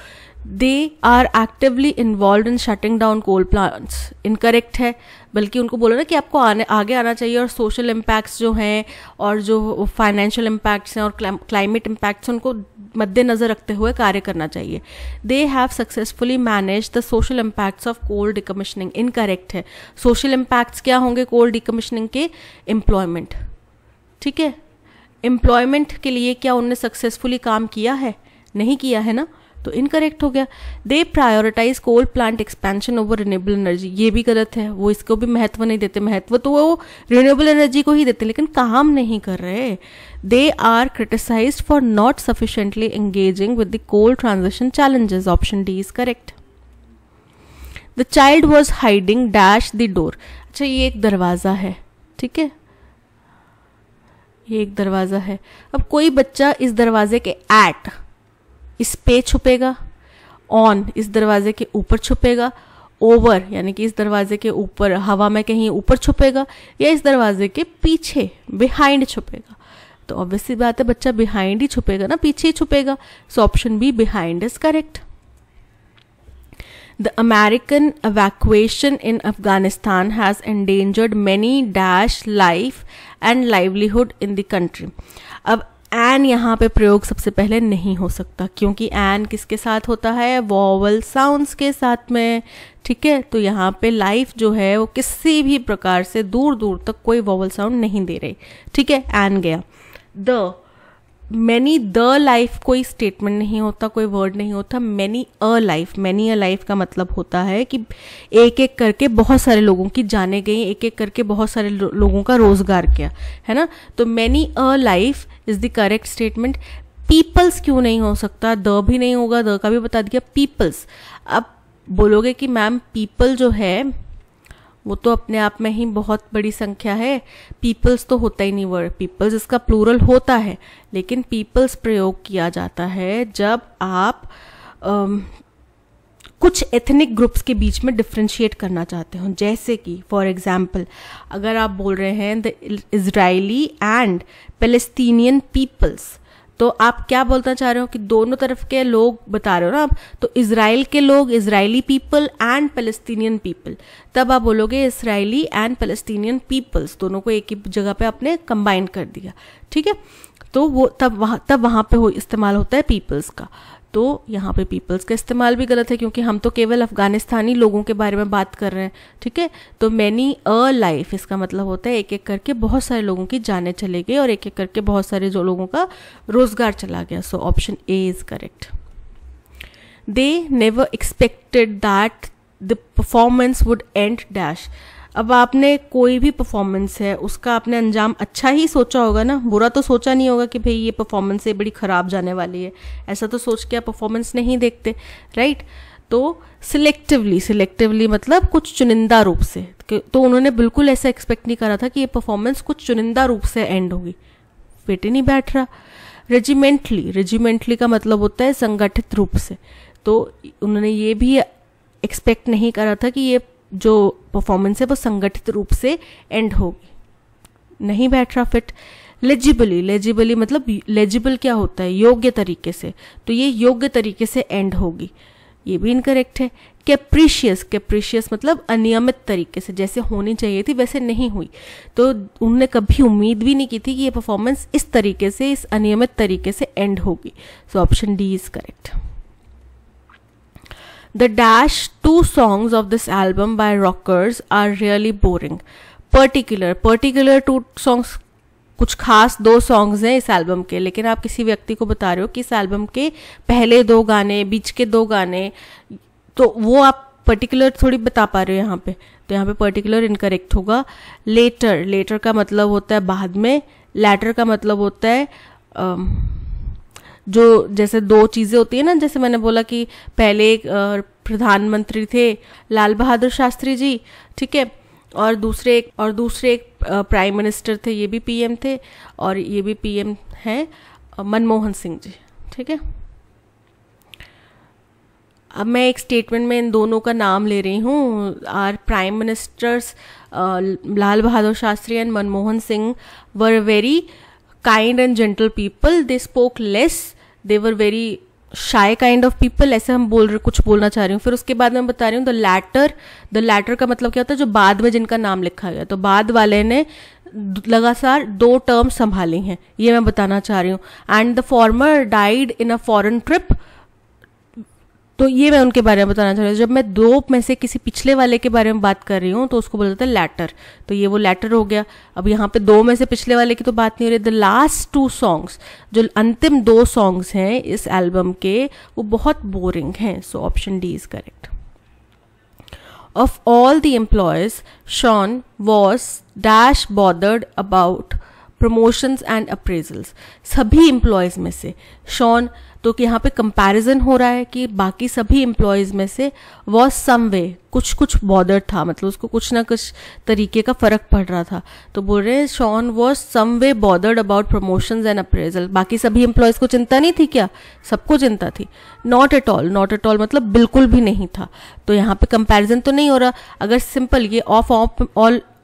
They are actively involve in shutting down coal plants, incorrect है, बल्कि उनको बोला ना कि आपको आगे आना चाहिए और सोशल इम्पैक्ट्स जो हैं और जो फाइनेंशियल इम्पैक्ट्स हैं और क्लाइमेट इम्पैक्ट्स हैं उनको मद्देनजर रखते हुए कार्य करना चाहिए। They have successfully manage the social impacts of coal decommissioning, incorrect है। सोशल इम्पैक्ट्स क्या होंगे कोल डिकमिशनिंग के? एम्प्लॉयमेंट, ठीक है। एम्प्लॉयमेंट के लिए क्या उनने सक्सेसफुली काम किया है? नहीं किया है ना, तो इनकरेक्ट हो गया। They prioritise coal plant expansion over renewable energy, ये भी गलत है, वो इसको भी महत्व नहीं देते, महत्व तो वो रिन्यूएबल एनर्जी को ही देते लेकिन काम नहीं कर रहे। They are criticised for not sufficiently engaging with the coal transition challenges, option D is correct. The child was hiding dash the door, अच्छा ये एक दरवाजा है, ठीक है, ये एक दरवाजा है। अब कोई बच्चा इस दरवाजे के एट इस पे छुपेगा, ऑन इस दरवाजे के ऊपर छुपेगा, ओवर यानी कि इस दरवाजे के ऊपर हवा में कहीं ऊपर छुपेगा, या इस दरवाजे के पीछे बिहाइंड छुपेगा। तो ऑब्वियसली बात है बच्चा बिहाइंड ही छुपेगा ना, पीछे ही छुपेगा। So option B behind is correct. The American evacuation in Afghanistan has endangered many dash life and livelihood in the country. अब एन यहाँ पे प्रयोग सबसे पहले नहीं हो सकता क्योंकि एन किसके साथ होता है? वॉवल साउंड्स के साथ में, ठीक है। तो यहाँ पे लाइफ जो है वो किसी भी प्रकार से दूर दूर तक कोई वॉवल साउंड नहीं दे रही, ठीक है, एन गया। द मैनी द लाइफ कोई स्टेटमेंट नहीं होता, कोई वर्ड नहीं होता। Many a life, many a life का मतलब होता है कि एक एक करके बहुत सारे लोगों की जाने गई, एक एक करके बहुत सारे लोगों का रोजगार किया, है ना। तो many a life is the correct statement. Peoples क्यों नहीं हो सकता? द भी नहीं होगा, द का भी बता दिया, पीपल्स। अब बोलोगे कि मैम पीपल जो है वो तो अपने आप में ही बहुत बड़ी संख्या है, पीपल्स तो होता ही नहीं वर्ड, पीपल्स इसका प्लूरल होता है, लेकिन पीपल्स प्रयोग किया जाता है जब आप कुछ एथनिक ग्रुप्स के बीच में डिफ्रेंशिएट करना चाहते हो। जैसे कि फॉर एग्जाम्पल अगर आप बोल रहे हैं the Israeli and Palestinian peoples, तो आप क्या बोलना चाह रहे हो कि दोनों तरफ के लोग बता रहे हो ना आप, तो इजराइल के लोग, Israeli people and Palestinian people, तब आप बोलोगे इजरायली एंड पैलेस्टीनियन पीपल्स, दोनों को एक ही जगह पे आपने कंबाइन कर दिया, ठीक है। तो वो तब वहां पे इस्तेमाल होता है पीपल्स का। तो यहाँ पे पीपल्स का इस्तेमाल भी गलत है क्योंकि हम तो केवल अफगानिस्तानी लोगों के बारे में बात कर रहे हैं, ठीक है। तो मैनी अ लाइफ इसका मतलब होता है एक एक करके बहुत सारे लोगों की जाने चले गई और एक एक करके बहुत सारे जो लोगों का रोजगार चला गया। सो option A is correct. They never expected that the performance would and dash. अब आपने कोई भी परफॉर्मेंस है उसका आपने अंजाम अच्छा ही सोचा होगा ना, बुरा तो सोचा नहीं होगा कि भाई ये परफॉर्मेंस है बड़ी खराब जाने वाली है, ऐसा तो सोच के आप परफॉर्मेंस नहीं देखते, राइट। तो सिलेक्टिवली मतलब कुछ चुनिंदा रूप से, तो उन्होंने बिल्कुल ऐसा एक्सपेक्ट नहीं करा था कि ये परफॉर्मेंस कुछ चुनिंदा रूप से एंड होगी, पेट ही नहीं बैठ रहा, रेजिमेंटली का मतलब होता है संगठित रूप से। तो उन्होंने ये भी एक्सपेक्ट नहीं करा था कि ये जो परफॉर्मेंस है वो संगठित रूप से एंड होगी, नहीं बैठ रहा फिट। लेजिबली मतलब लेजिबल क्या होता है, योग्य तरीके से, तो ये योग्य तरीके से एंड होगी, ये भी इनकरेक्ट है। कैप्रिशियस मतलब अनियमित तरीके से, जैसे होनी चाहिए थी वैसे नहीं हुई, तो उन्होंने कभी उम्मीद भी नहीं की थी कि ये परफॉर्मेंस इस तरीके से, इस अनियमित तरीके से एंड होगी। सो option D is correct. The dash 2 songs of this album by rockers are really boring. Particular 2 songs, कुछ खास 2 सॉन्ग्स हैं इस एल्बम के, लेकिन आप किसी व्यक्ति को बता रहे हो कि इस एल्बम के पहले 2 गाने, बीच के 2 गाने, तो वो आप पर्टिकुलर थोड़ी बता पा रहे हो यहाँ पे, तो यहाँ पे पर्टिकुलर इनकरेक्ट होगा। लेटर का मतलब होता है बाद में, लैटर का मतलब होता है जो जैसे 2 चीजें होती है ना, जैसे मैंने बोला कि पहले एक प्रधानमंत्री थे लाल बहादुर शास्त्री जी, ठीक है, और दूसरे एक प्राइम मिनिस्टर थे, ये भी पीएम थे, और ये भी पीएम हैं मनमोहन सिंह जी, ठीक है। अब मैं एक स्टेटमेंट में इन दोनों का नाम ले रही हूँ। Are prime ministers Lal Bahadur Shastri and Manmohan Singh were very kind and gentle people, they spoke less, they were very shy kind of people, ऐसे हम कुछ बोलना चाह रही हूँ। फिर उसके बाद मैं बता रही हूँ द लैटर का मतलब क्या होता है, जो बाद में जिनका नाम लिखा गया, तो बाद वाले ने लगातार 2 टर्म संभाली हैं, ये मैं बताना चाह रही हूँ। And the former died in a foreign trip, तो ये मैं उनके बारे में बताना चाह रही हूँ। जब मैं 2 में से किसी पिछले वाले के बारे में बात कर रही हूँ तो उसको बोला जाता है लैटर, तो ये वो लैटर हो गया। अब यहाँ पे 2 में से पिछले वाले की तो बात नहीं हो रही। द लास्ट 2 सॉन्ग्स, जो अंतिम 2 सॉन्ग्स हैं इस एल्बम के, वो बहुत बोरिंग हैं। So option D is correct. Of all the employees Shawn was dash bothered about promotions and appraisals. सभी एम्प्लॉयज में से शॉन, तो कि यहाँ पे कंपैरिजन हो रहा है कि बाकी सभी एम्प्लॉयज में से वॉज सम वे, कुछ बॉदर्ड था, मतलब उसको कुछ ना कुछ तरीके का फर्क पड़ रहा था, तो बोल रहे हैं Shawn was some way bothered about promotions and appraisal. बाकी सभी एम्प्लॉयज को चिंता नहीं थी क्या? सबको चिंता थी। नॉट एट ऑल मतलब बिल्कुल भी नहीं था, तो यहाँ पे कंपैरिजन तो नहीं हो रहा। अगर सिंपल ये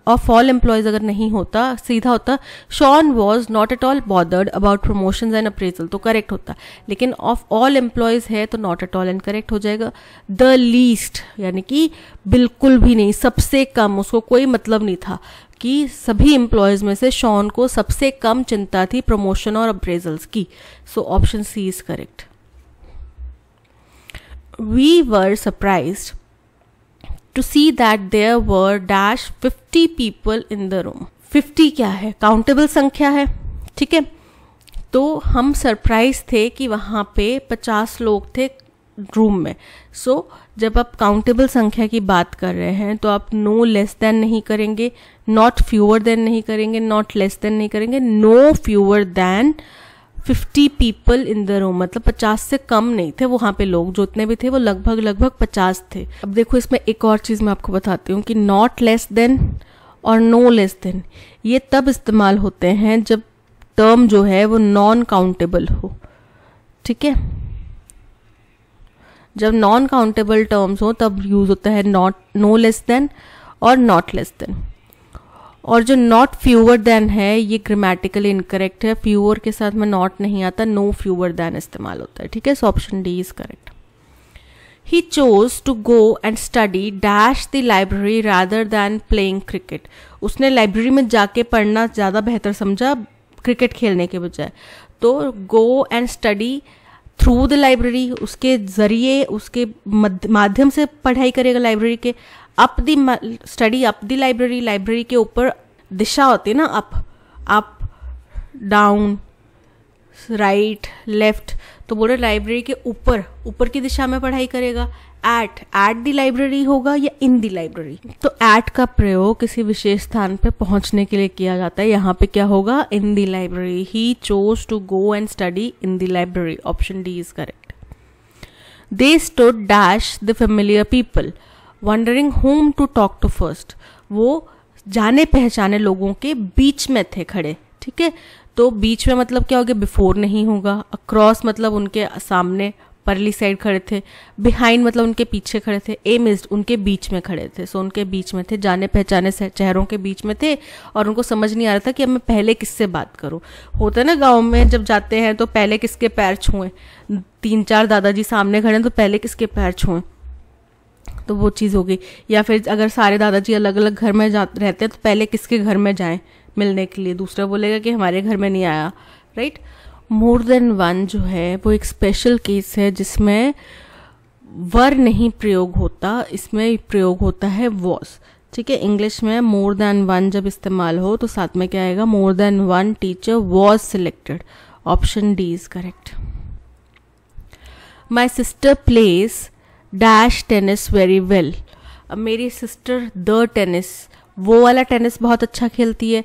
ऑफ ऑल एम्प्लॉयज अगर नहीं होता, सीधा होता Shawn was not at all bothered about promotions and appraisal, तो करेक्ट होता। लेकिन ऑफ ऑल एम्प्लॉयज है तो नॉट एट ऑल इनकरेक्ट हो जाएगा। द लीस्ट यानी कि बिल्कुल भी नहीं, सबसे कम, उसको कोई मतलब नहीं था कि सभी एम्प्लॉयज में से शॉन को सबसे कम चिंता थी प्रमोशन और अप्रेजल्स की। So option C is correct. We were surprised to see that there were dash 50 people in the room. 50 क्या है? काउंटेबल संख्या है, ठीक है। तो हम सरप्राइज थे कि वहाँ पे 50 लोग थे रूम में। सो जब आप काउंटेबल संख्या की बात कर रहे हैं तो आप नो लेस देन नहीं करेंगे, नॉट फ्यूअर देन नहीं करेंगे, नॉट लेस देन नहीं करेंगे, no fewer than 50 people in the room, मतलब 50 से कम नहीं थे वहां पे लोग, जो इतने भी थे वो लगभग 50 थे। अब देखो इसमें एक और चीज मैं आपको बताती हूँ कि नॉट लेस देन और नो लेस देन ये तब इस्तेमाल होते हैं जब टर्म जो है वो नॉन काउंटेबल हो, ठीक है। जब नॉन काउंटेबल टर्म्स हो तब यूज होता है नो लेस देन और नॉट लेस देन। और जो नॉट फ्यूअर देन है ये ग्रामेटिकली इनकरेक्ट है, फ्यूअर के साथ में नॉट नहीं आता, नो फ्यूअर देन इस्तेमाल होता है, ठीक है। So option D is correct. He chose to go and study dash the library rather than playing cricket. उसने लाइब्रेरी में जाके पढ़ना ज्यादा बेहतर समझा क्रिकेट खेलने के बजाय। तो गो and study through the library, उसके जरिए, उसके माध्यम से पढ़ाई करेगा लाइब्रेरी के। Up the study up the library, library के ऊपर दिशा होती है ना, अप डाउन राइट लेफ्ट, तो बोले लाइब्रेरी के ऊपर की दिशा में पढ़ाई करेगा। एट द लाइब्रेरी होगा या इन द लाइब्रेरी, तो एट का प्रयोग किसी विशेष स्थान पे पहुंचने के लिए किया जाता है। यहाँ पे क्या होगा? In the library. He chose to go and study in the library. Option D is correct. They stood dash the familiar people wondering whom to talk to first. वो जाने पहचाने लोगों के बीच में थे खड़े, ठीक है। तो बीच में मतलब क्या हो गया, बिफोर नहीं होगा। अक्रॉस मतलब उनके सामने परली साइड खड़े थे। बिहाइंड मतलब उनके पीछे खड़े थे। एमिज्ड उनके बीच में खड़े थे। सो उनके बीच में थे, जाने पहचाने से चेहरों के बीच में थे और उनको समझ नहीं आ रहा था कि अब मैं पहले किससे बात करूं। होता है ना गाँव में जब जाते हैं तो पहले किसके पैर छुएं, 3-4 दादाजी सामने खड़े हैं तो पहले किसके पैर छुएं, तो वो चीज़ हो गई। या फिर अगर सारे दादाजी अलग अलग घर में रहते हैं तो पहले किसके घर में जाएं मिलने के लिए, दूसरा बोलेगा कि हमारे घर में नहीं आया, राइट। मोर देन वन जो है वो एक स्पेशल केस है जिसमें वर नहीं प्रयोग होता, इसमें प्रयोग होता है वॉज, ठीक है। इंग्लिश में मोर देन वन जब इस्तेमाल हो तो साथ में क्या आएगा, more than one teacher was selected. Option D is correct. My sister place dash tennis very well. अब मेरी सिस्टर द टेनिस, वो वाला टेनिस बहुत अच्छा खेलती है।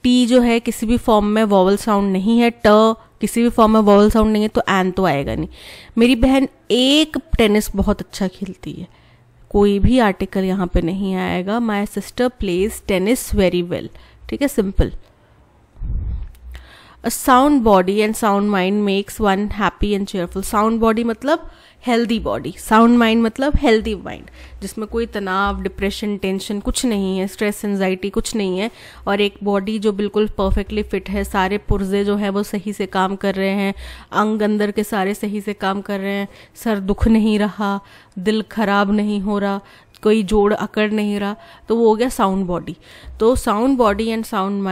टी जो है किसी भी फॉर्म में वॉवल साउंड नहीं है, ट किसी भी फॉर्म में वॉवल साउंड नहीं है, तो एन तो आएगा नहीं। मेरी बहन एक टेनिस बहुत अच्छा खेलती है, कोई भी आर्टिकल यहाँ पे नहीं आएगा। My sister plays tennis very well, ठीक है, simple. A sound body and sound mind makes one happy and cheerful. Sound body मतलब हेल्दी बॉडी, साउंड माइंड मतलब हेल्दी माइंड, जिसमें कोई तनाव, डिप्रेशन, टेंशन कुछ नहीं है, स्ट्रेस, एंजाइटी कुछ नहीं है, और एक बॉडी जो बिल्कुल परफेक्टली फिट है, सारे पुर्जे जो है वो सही से काम कर रहे हैं, अंग अंदर के सारे सही से काम कर रहे हैं, सर दुख नहीं रहा, दिल खराब नहीं हो रहा, कोई जोड़ अकड़ नहीं रहा, तो वो हो गया साउंड बॉडी। तो sound body and sound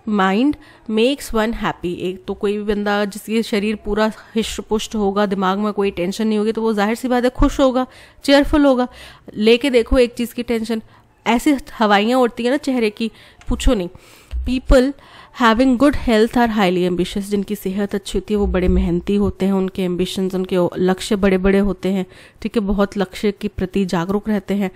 mind makes one happy. एक तो कोई भी बंदा जिसकी शरीर पूरा हिष्ट पुष्ट होगा, दिमाग में कोई टेंशन नहीं होगी, तो वो जाहिर सी बात है खुश होगा, चेयरफुल होगा। लेके देखो एक चीज़ की टेंशन, ऐसी हवाइयाँ उड़ती है ना चेहरे की, पूछो नहीं। People having good health are highly ambitious. जिनकी सेहत अच्छी होती है वो बड़े मेहनती होते हैं, उनके एम्बिशंस, उनके लक्ष्य बड़े बड़े होते हैं, ठीक है, बहुत लक्ष्य के प्रति जागरूक रहते हैं।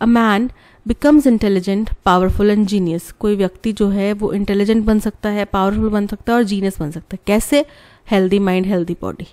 A man becomes intelligent, powerful and genius. कोई व्यक्ति जो है वो इंटेलिजेंट बन सकता है, पावरफुल बन सकता है और जीनियस बन सकता है। कैसे? Healthy mind, healthy body.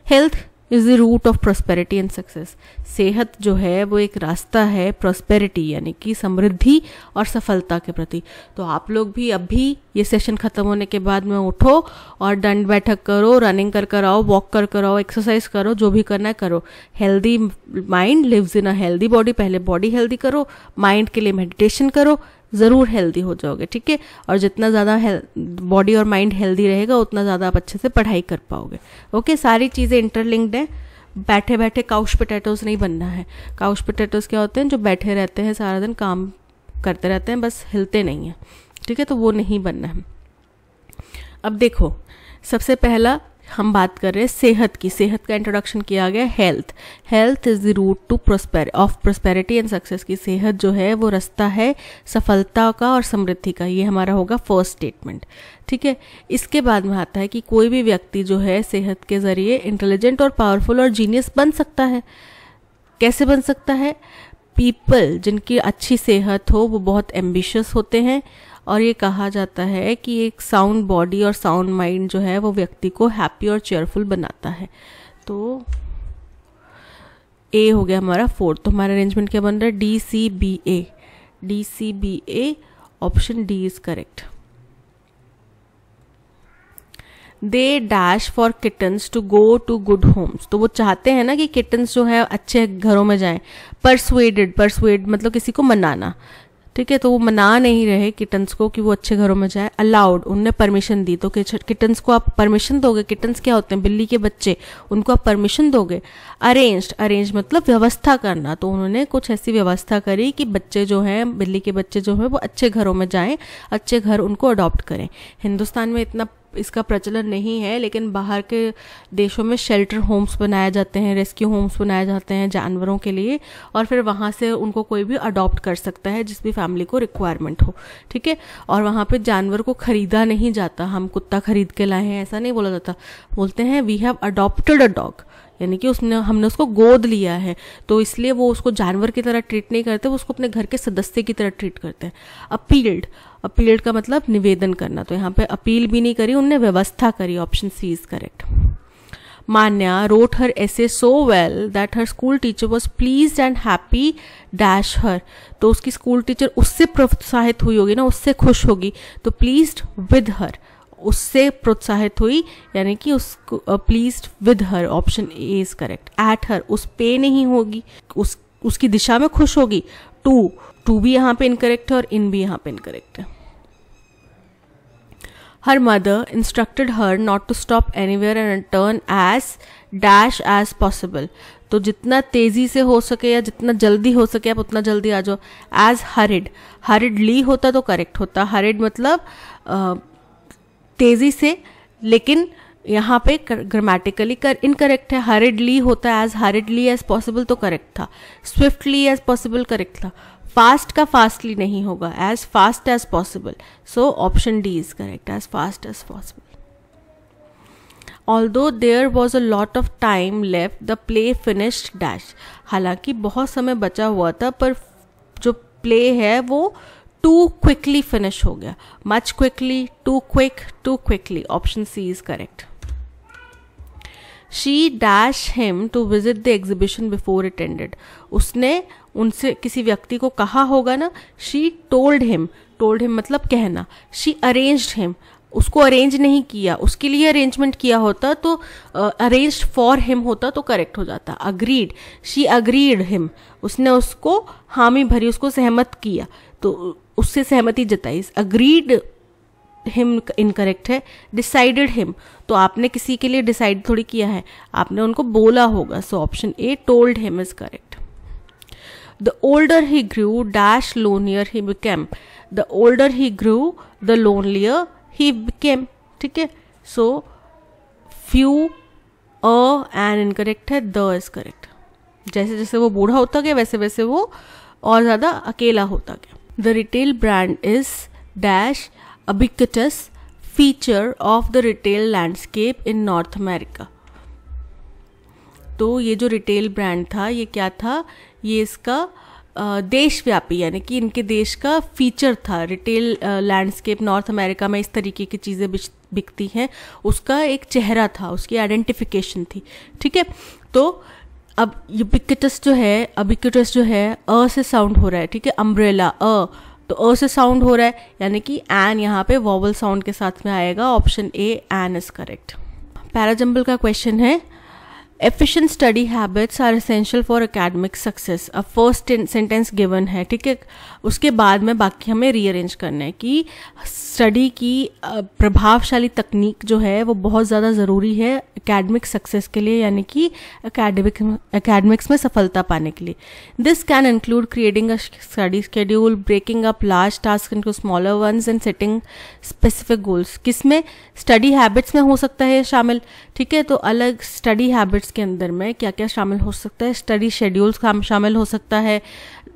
Health is the root of prosperity and success. सेहत जो है वो एक रास्ता है प्रॉस्पेरिटी यानी कि समृद्धि और सफलता के प्रति। तो आप लोग भी अभी ये सेशन खत्म होने के बाद में उठो और दंड बैठक करो, रनिंग कर आओ, वॉक कर आओ, एक्सरसाइज करो, जो भी करना है करो। Healthy mind lives in a healthy body. पहले बॉडी हेल्दी करो, माइंड के लिए मेडिटेशन करो, ज़रूर हेल्दी हो जाओगे, ठीक है। और जितना ज़्यादा बॉडी और माइंड हेल्दी रहेगा उतना ज़्यादा आप अच्छे से पढ़ाई कर पाओगे। ओके, सारी चीज़ें इंटरलिंक्ड हैं। बैठे बैठे काउच पोटैटोज नहीं बनना है। काउच पोटैटोज क्या होते हैं? जो बैठे रहते हैं सारा दिन, काम करते रहते हैं, बस हिलते नहीं हैं, ठीक है, तो वो नहीं बनना है। अब देखो, सबसे पहला हम बात कर रहे हैं सेहत की। सेहत का इंट्रोडक्शन किया गया health. Health is the root to prosperity and success की। सेहत जो है वो रास्ता है सफलता का और समृद्धि का। ये हमारा होगा फर्स्ट स्टेटमेंट, ठीक है। इसके बाद में आता है कि कोई भी व्यक्ति जो है सेहत के जरिए इंटेलिजेंट और पावरफुल और जीनियस बन सकता है। कैसे बन सकता है? पीपल जिनकी अच्छी सेहत हो वो बहुत एम्बिशियस होते हैं, और ये कहा जाता है कि एक साउंड बॉडी और साउंड माइंड जो है वो व्यक्ति को हैप्पी और चेयरफुल बनाता है। तो ए हो गया हमारा फोर्थ। तो हमारा अरेंजमेंट क्या बन रहा है? DCBA। DCBA, option D is correct. They dash for kittens to go to good homes. तो वो चाहते हैं ना कि किटन्स जो है अच्छे घरों में जाएं। परसुएड मतलब किसी को मनाना, ठीक है, तो वो मना नहीं रहे किटन्स को कि वो अच्छे घरों में जाए। अलाउड, उनने परमिशन दी, तो किटन्स को आप परमिशन दोगे। किटन्स क्या होते हैं? बिल्ली के बच्चे, उनको आप परमिशन दोगे। अरेंज मतलब व्यवस्था करना, तो उन्होंने कुछ ऐसी व्यवस्था करी कि बच्चे जो हैं, बिल्ली के बच्चे जो हैं वो अच्छे घरों में जाएं, अच्छे घर उनको अडॉप्ट करें। हिंदुस्तान में इतना इसका प्रचलन नहीं है, लेकिन बाहर के देशों में शेल्टर होम्स बनाए जाते हैं, रेस्क्यू होम्स बनाए जाते हैं जानवरों के लिए, और फिर वहाँ से उनको कोई भी अडॉप्ट कर सकता है जिस भी फैमिली को रिक्वायरमेंट हो, ठीक है। और वहाँ पे जानवर को खरीदा नहीं जाता, हम कुत्ता खरीद के लाए हैं ऐसा नहीं बोला जाता, बोलते हैं we have adopted a dog, यानी कि हमने उसको गोद लिया है, तो इसलिए वो उसको जानवर की तरह ट्रीट नहीं करते, वो उसको अपने घर के सदस्य की तरह ट्रीट करते हैं। अपील्ड का मतलब निवेदन करना, तो यहाँ पे अपील भी नहीं करी, उनने व्यवस्था करी। Option C is correct. Manya wrote her essay so well that her school teacher was pleased and happy dash her। तो उसकी स्कूल टीचर उससे प्रोत्साहित हुई होगी ना, उससे खुश होगी, तो pleased with her। उससे प्रोत्साहित हुई, यानी कि उसको pleased with her, option A is correct. At her, उस पे नहीं होगी, उसकी दिशा में खुश होगी। टू भी यहाँ पे इनकरेक्ट है और इन भी यहाँ पे इनकरेक्ट है। Her mother instructed her not to stop anywhere and return as dash as possible. तो जितना तेजी से हो सके या जितना जल्दी हो सके आप उतना जल्दी आ जाओ। एज हरिड, हरिडली होता तो करेक्ट होता। हरिड मतलब तेजी से, लेकिन यहाँ पे ग्रामेटिकली इनकरेक्ट है। हरिडली होता है, एज हरिडली एज पॉसिबल तो करेक्ट था। स्विफ्टली एज पॉसिबल करेक्ट था। फास्ट का फास्टली नहीं होगा, as fast as possible. So option D is correct, as fast as possible. Although there was a lot of time left, the play finished dash। हालांकि बहुत समय बचा हुआ था, पर जो प्ले है वो too quickly finish हो गया। much quickly, too quick, too quickly। Option C is correct. She dashed him to visit the exhibition before it ended। उसने उनसे किसी व्यक्ति को कहा होगा ना, she told him मतलब कहना। She arranged him, उसको अरेंज नहीं किया, उसके लिए अरेंजमेंट किया होता तो अरेंज्ड फॉर हिम होता तो करेक्ट हो जाता। अग्रीड, शी अग्रीड हिम, उसने उसको हामी भरी, उसको सहमत किया, तो उससे सहमति जताई। अग्रीड हिम इनकरेक्ट है। डिसाइडेड हिम, तो आपने किसी के लिए डिसाइड थोड़ी किया है, आपने उनको बोला होगा। So option A told him is correct. The older he grew dash lonelier he became. The older he grew the lonelier he became। ठीक है, सो फ्यू एन इनकरेक्ट है, द इज करेक्ट। जैसे जैसे वो बूढ़ा होता गया वैसे वैसे वो और ज्यादा अकेला होता गया। The retail brand is dash ubiquitous feature of the retail landscape in North America। तो ये जो रिटेल ब्रांड था ये क्या था, ये इसका देशव्यापी, यानी कि इनके देश का फीचर था। रिटेल लैंडस्केप नॉर्थ अमेरिका में इस तरीके की चीज़ें बिकती हैं, उसका एक चेहरा था, उसकी आइडेंटिफिकेशन थी। ठीक है, तो अब यूबिक्विटस जो है अ से साउंड हो रहा है। ठीक है, अम्ब्रेला तो अ से साउंड हो रहा है, यानी कि एन यहाँ पे वॉवल साउंड के साथ में आएगा। Option A an is correct. Parajumble का क्वेश्चन है, efficient study habits are essential for academic success। अब फर्स्ट सेंटेंस गिवन है, ठीक है, उसके बाद में बाकी हमें रीअरेंज करना है कि स्टडी की प्रभावशाली तकनीक जो है वो बहुत ज़्यादा ज़रूरी है एकेडमिक सक्सेस के लिए, यानी कि एकेडमिक्स में सफलता पाने के लिए। This can include creating a study schedule, breaking up large task into smaller ones and setting specific goals. किसमें? स्टडी हैबिट्स में हो सकता है शामिल। ठीक है, तो अलग स्टडी हैबिट्स के अंदर में क्या क्या शामिल हो सकता है? स्टडी शेड्यूल्स शामिल हो सकता है,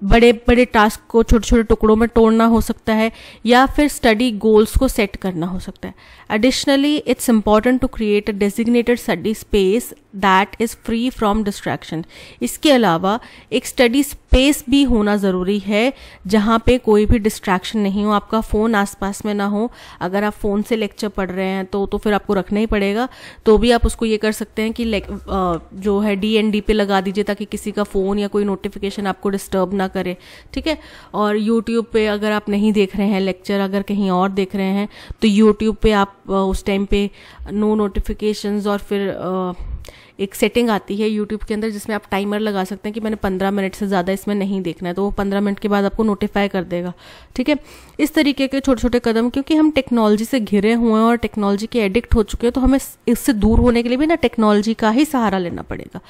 बड़े बड़े टास्क को छोटे छोटे टुकड़ों में तोड़ना हो सकता है, या फिर स्टडी गोल्स को सेट करना हो सकता है। Additionally it's important to create a designated study space that is free from distraction. इसके अलावा एक स्टडी स्पेस भी होना ज़रूरी है जहाँ पे कोई भी डिस्ट्रैक्शन नहीं हो, आपका फ़ोन आसपास में ना हो। अगर आप फ़ोन से लेक्चर पढ़ रहे हैं तो फिर आपको रखना ही पड़ेगा, तो भी आप उसको ये कर सकते हैं कि जो है DND पे लगा दीजिए ताकि किसी का फ़ोन या कोई नोटिफिकेशन आपको डिस्टर्ब ना करे। ठीक है, और YouTube पे अगर आप नहीं देख रहे हैं लेक्चर, अगर कहीं और देख रहे हैं तो YouTube पे आप उस टाइम पे नो नोटिफिकेशंस, और फिर एक सेटिंग आती है YouTube के अंदर जिसमें आप टाइमर लगा सकते हैं कि मैंने 15 मिनट से ज़्यादा इसमें नहीं देखना है, तो वो 15 मिनट के बाद आपको नोटिफाई कर देगा। ठीक है, इस तरीके के छोटे छोटे कदम, क्योंकि हम टेक्नोलॉजी से घिरे हुए हैं और टेक्नोलॉजी के एडिक्ट हो चुके हैं, तो हमें इससे दूर होने के लिए भी ना टेक्नोलॉजी का ही सहारा लेना पड़ेगा।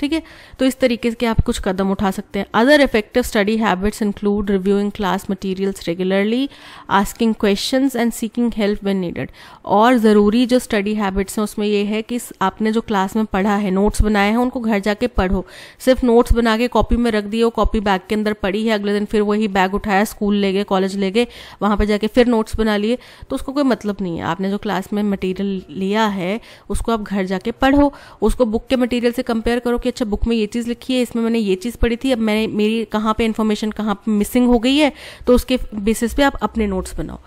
ठीक है, तो इस तरीके के आप कुछ कदम उठा सकते हैं। Other effective study habits include reviewing class materials regularly, asking questions and seeking help when needed. और ज़रूरी जो स्टडी हैबिट्स हैं उसमें ये है कि आपने जो क्लास में पढ़ा है, नोट्स बनाए हैं, उनको घर जाके पढ़ो। सिर्फ नोट्स बना के कॉपी में रख दिए, कॉपी बैग के अंदर पड़ी है, अगले दिन फिर वही बैग उठाया, स्कूल ले गए, कॉलेज ले गए, वहाँ पर जाके फिर नोट्स बना लिए, तो उसको कोई मतलब नहीं है। आपने जो क्लास में मटेरियल लिया है उसको आप घर जाके पढ़ो, उसको बुक के मटेरियल से कंपेयर करो कि अच्छा बुक में ये चीज़ लिखी है, इसमें मैंने ये चीज़ पढ़ी थी, अब मैंने मेरी कहाँ पे इन्फॉर्मेशन कहाँ पे मिसिंग हो गई है, तो उसके बेसिस पे आप अपने नोट्स बनाओ,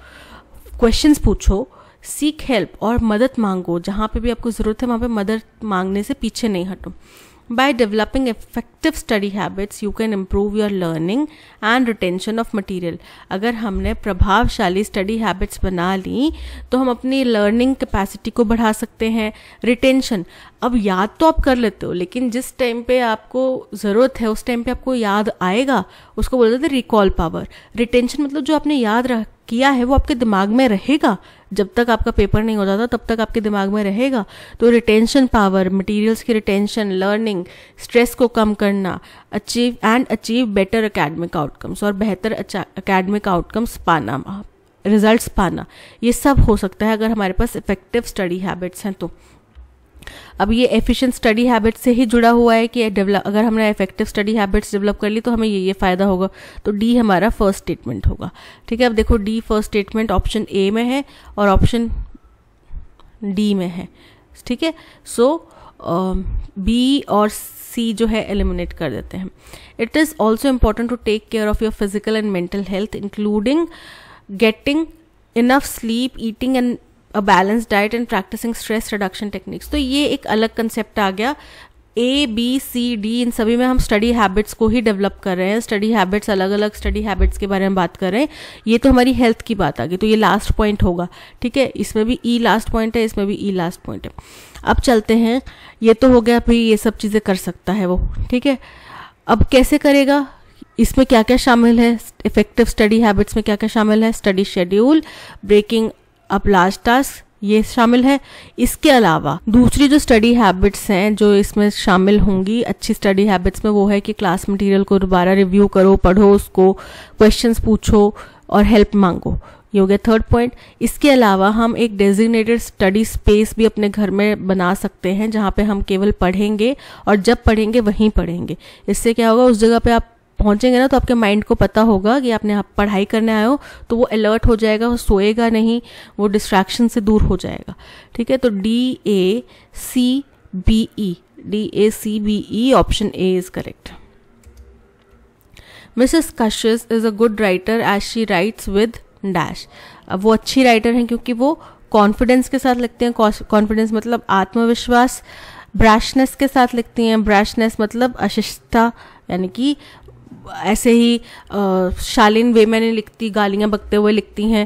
क्वेश्चंस पूछो, सीक हेल्प और मदद मांगो। जहाँ पे भी आपको ज़रूरत है वहाँ पे मदद मांगने से पीछे नहीं हटो। By developing effective study habits, you can improve your learning and retention of material. अगर हमने प्रभावशाली स्टडी हैबिट्स बना ली तो हम अपनी लर्निंग कैपेसिटी को बढ़ा सकते हैं. रिटेंशन, अब याद तो आप कर लेते हो, लेकिन जिस टाइम पे आपको ज़रूरत है उस टाइम पे आपको याद आएगा, उसको बोलते थे रिकॉल पावर. रिटेंशन मतलब जो आपने याद किया है वो आपके दिमाग में रहेगा, जब तक आपका पेपर नहीं हो जाता तब तक आपके दिमाग में रहेगा. तो रिटेंशन पावर, मटेरियल्स की रिटेंशन, लर्निंग, स्ट्रेस को कम करना, अचीव बेटर एकेडमिक आउटकम्स, और बेहतर एकेडमिक आउटकम्स पाना, रिजल्ट्स पाना, ये सब हो सकता है अगर हमारे पास इफेक्टिव स्टडी हैबिट्स हैं. तो अब ये एफिशिएंट स्टडी हैबिट से ही जुड़ा हुआ है कि अगर हमने इफेक्टिव स्टडी हैबिट्स डेवलप कर ली तो हमें ये फ़ायदा होगा. तो डी हमारा फर्स्ट स्टेटमेंट होगा. ठीक है, अब देखो D first statement option A में है और ऑप्शन डी में है. ठीक है, सो बी और सी जो है एलिमिनेट कर देते हैं. It is also important to take care of your physical and mental health, including getting enough sleep, eating and a balance diet and practising stress reduction techniques. तो ये एक अलग कंसेप्ट आ गया. ए बी सी डी इन सभी में हम study habits को ही develop कर रहे हैं. स्टडी हैबिट्स, अलग अलग स्टडी हैबिट्स के बारे में बात कर रहे हैं. ये तो हमारी हेल्थ की बात आ गई, तो ये लास्ट पॉइंट होगा. ठीक है, इसमें भी ई लास्ट पॉइंट है, इसमें भी ई लास्ट पॉइंट है. अब चलते हैं, ये तो हो गया भाई ये सब चीज़ें कर सकता है वो. ठीक है, अब कैसे करेगा, इसमें क्या क्या शामिल है, इफेक्टिव स्टडी हैबिट्स में क्या क्या शामिल है. Study schedule, breaking up large task, ये शामिल है. इसके अलावा दूसरी जो स्टडी हैबिट्स हैं जो इसमें शामिल होंगी अच्छी स्टडी हैबिट्स में, वो है कि क्लास मटेरियल को दोबारा रिव्यू करो, पढ़ो उसको, क्वेश्चंस पूछो और हेल्प मांगो. ये हो गया थर्ड पॉइंट. इसके अलावा हम एक डेजिग्नेटेड स्टडी स्पेस भी अपने घर में बना सकते हैं जहाँ पे हम केवल पढ़ेंगे और जब पढ़ेंगे वहीं पढ़ेंगे. इससे क्या होगा, उस जगह पे आप पहुंचेंगे ना तो आपके माइंड को पता होगा कि आपने पढ़ाई करने आए हो, तो वो अलर्ट हो जाएगा, वो सोएगा नहीं, वो डिस्ट्रैक्शन से दूर हो जाएगा. ठीक है, तो D A C B E option A is correct. Mrs Kashish is a good writer as she writes with dash. अब वो अच्छी राइटर हैं क्योंकि वो कॉन्फिडेंस के साथ लिखते हैं. कॉन्फिडेंस मतलब आत्मविश्वास. ब्रैशनेस के साथ लिखती हैं. ब्रैशनेस मतलब अशिष्टता, यानी कि ऐसे ही शालीन वे में नहीं लिखती, गालियाँ बकते हुए लिखती हैं.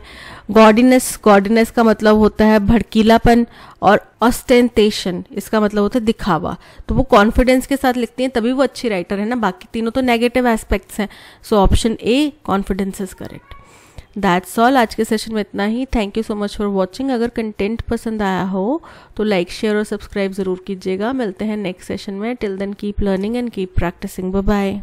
गॉर्डिनेस का मतलब होता है भड़कीलापन, और ऑस्टेंटेशन इसका मतलब होता है दिखावा. तो वो कॉन्फिडेंस के साथ लिखती हैं, तभी वो अच्छी राइटर है ना. बाकी तीनों तो नेगेटिव एस्पेक्ट्स हैं. So option A confidence is correct. That's all. आज के सेशन में इतना ही. Thank you so much for watching. अगर कंटेंट पसंद आया हो तो लाइक, शेयर और सब्सक्राइब ज़रूर कीजिएगा. मिलते हैं नेक्स्ट सेशन में. Till then keep learning and keep practising. Bye bye.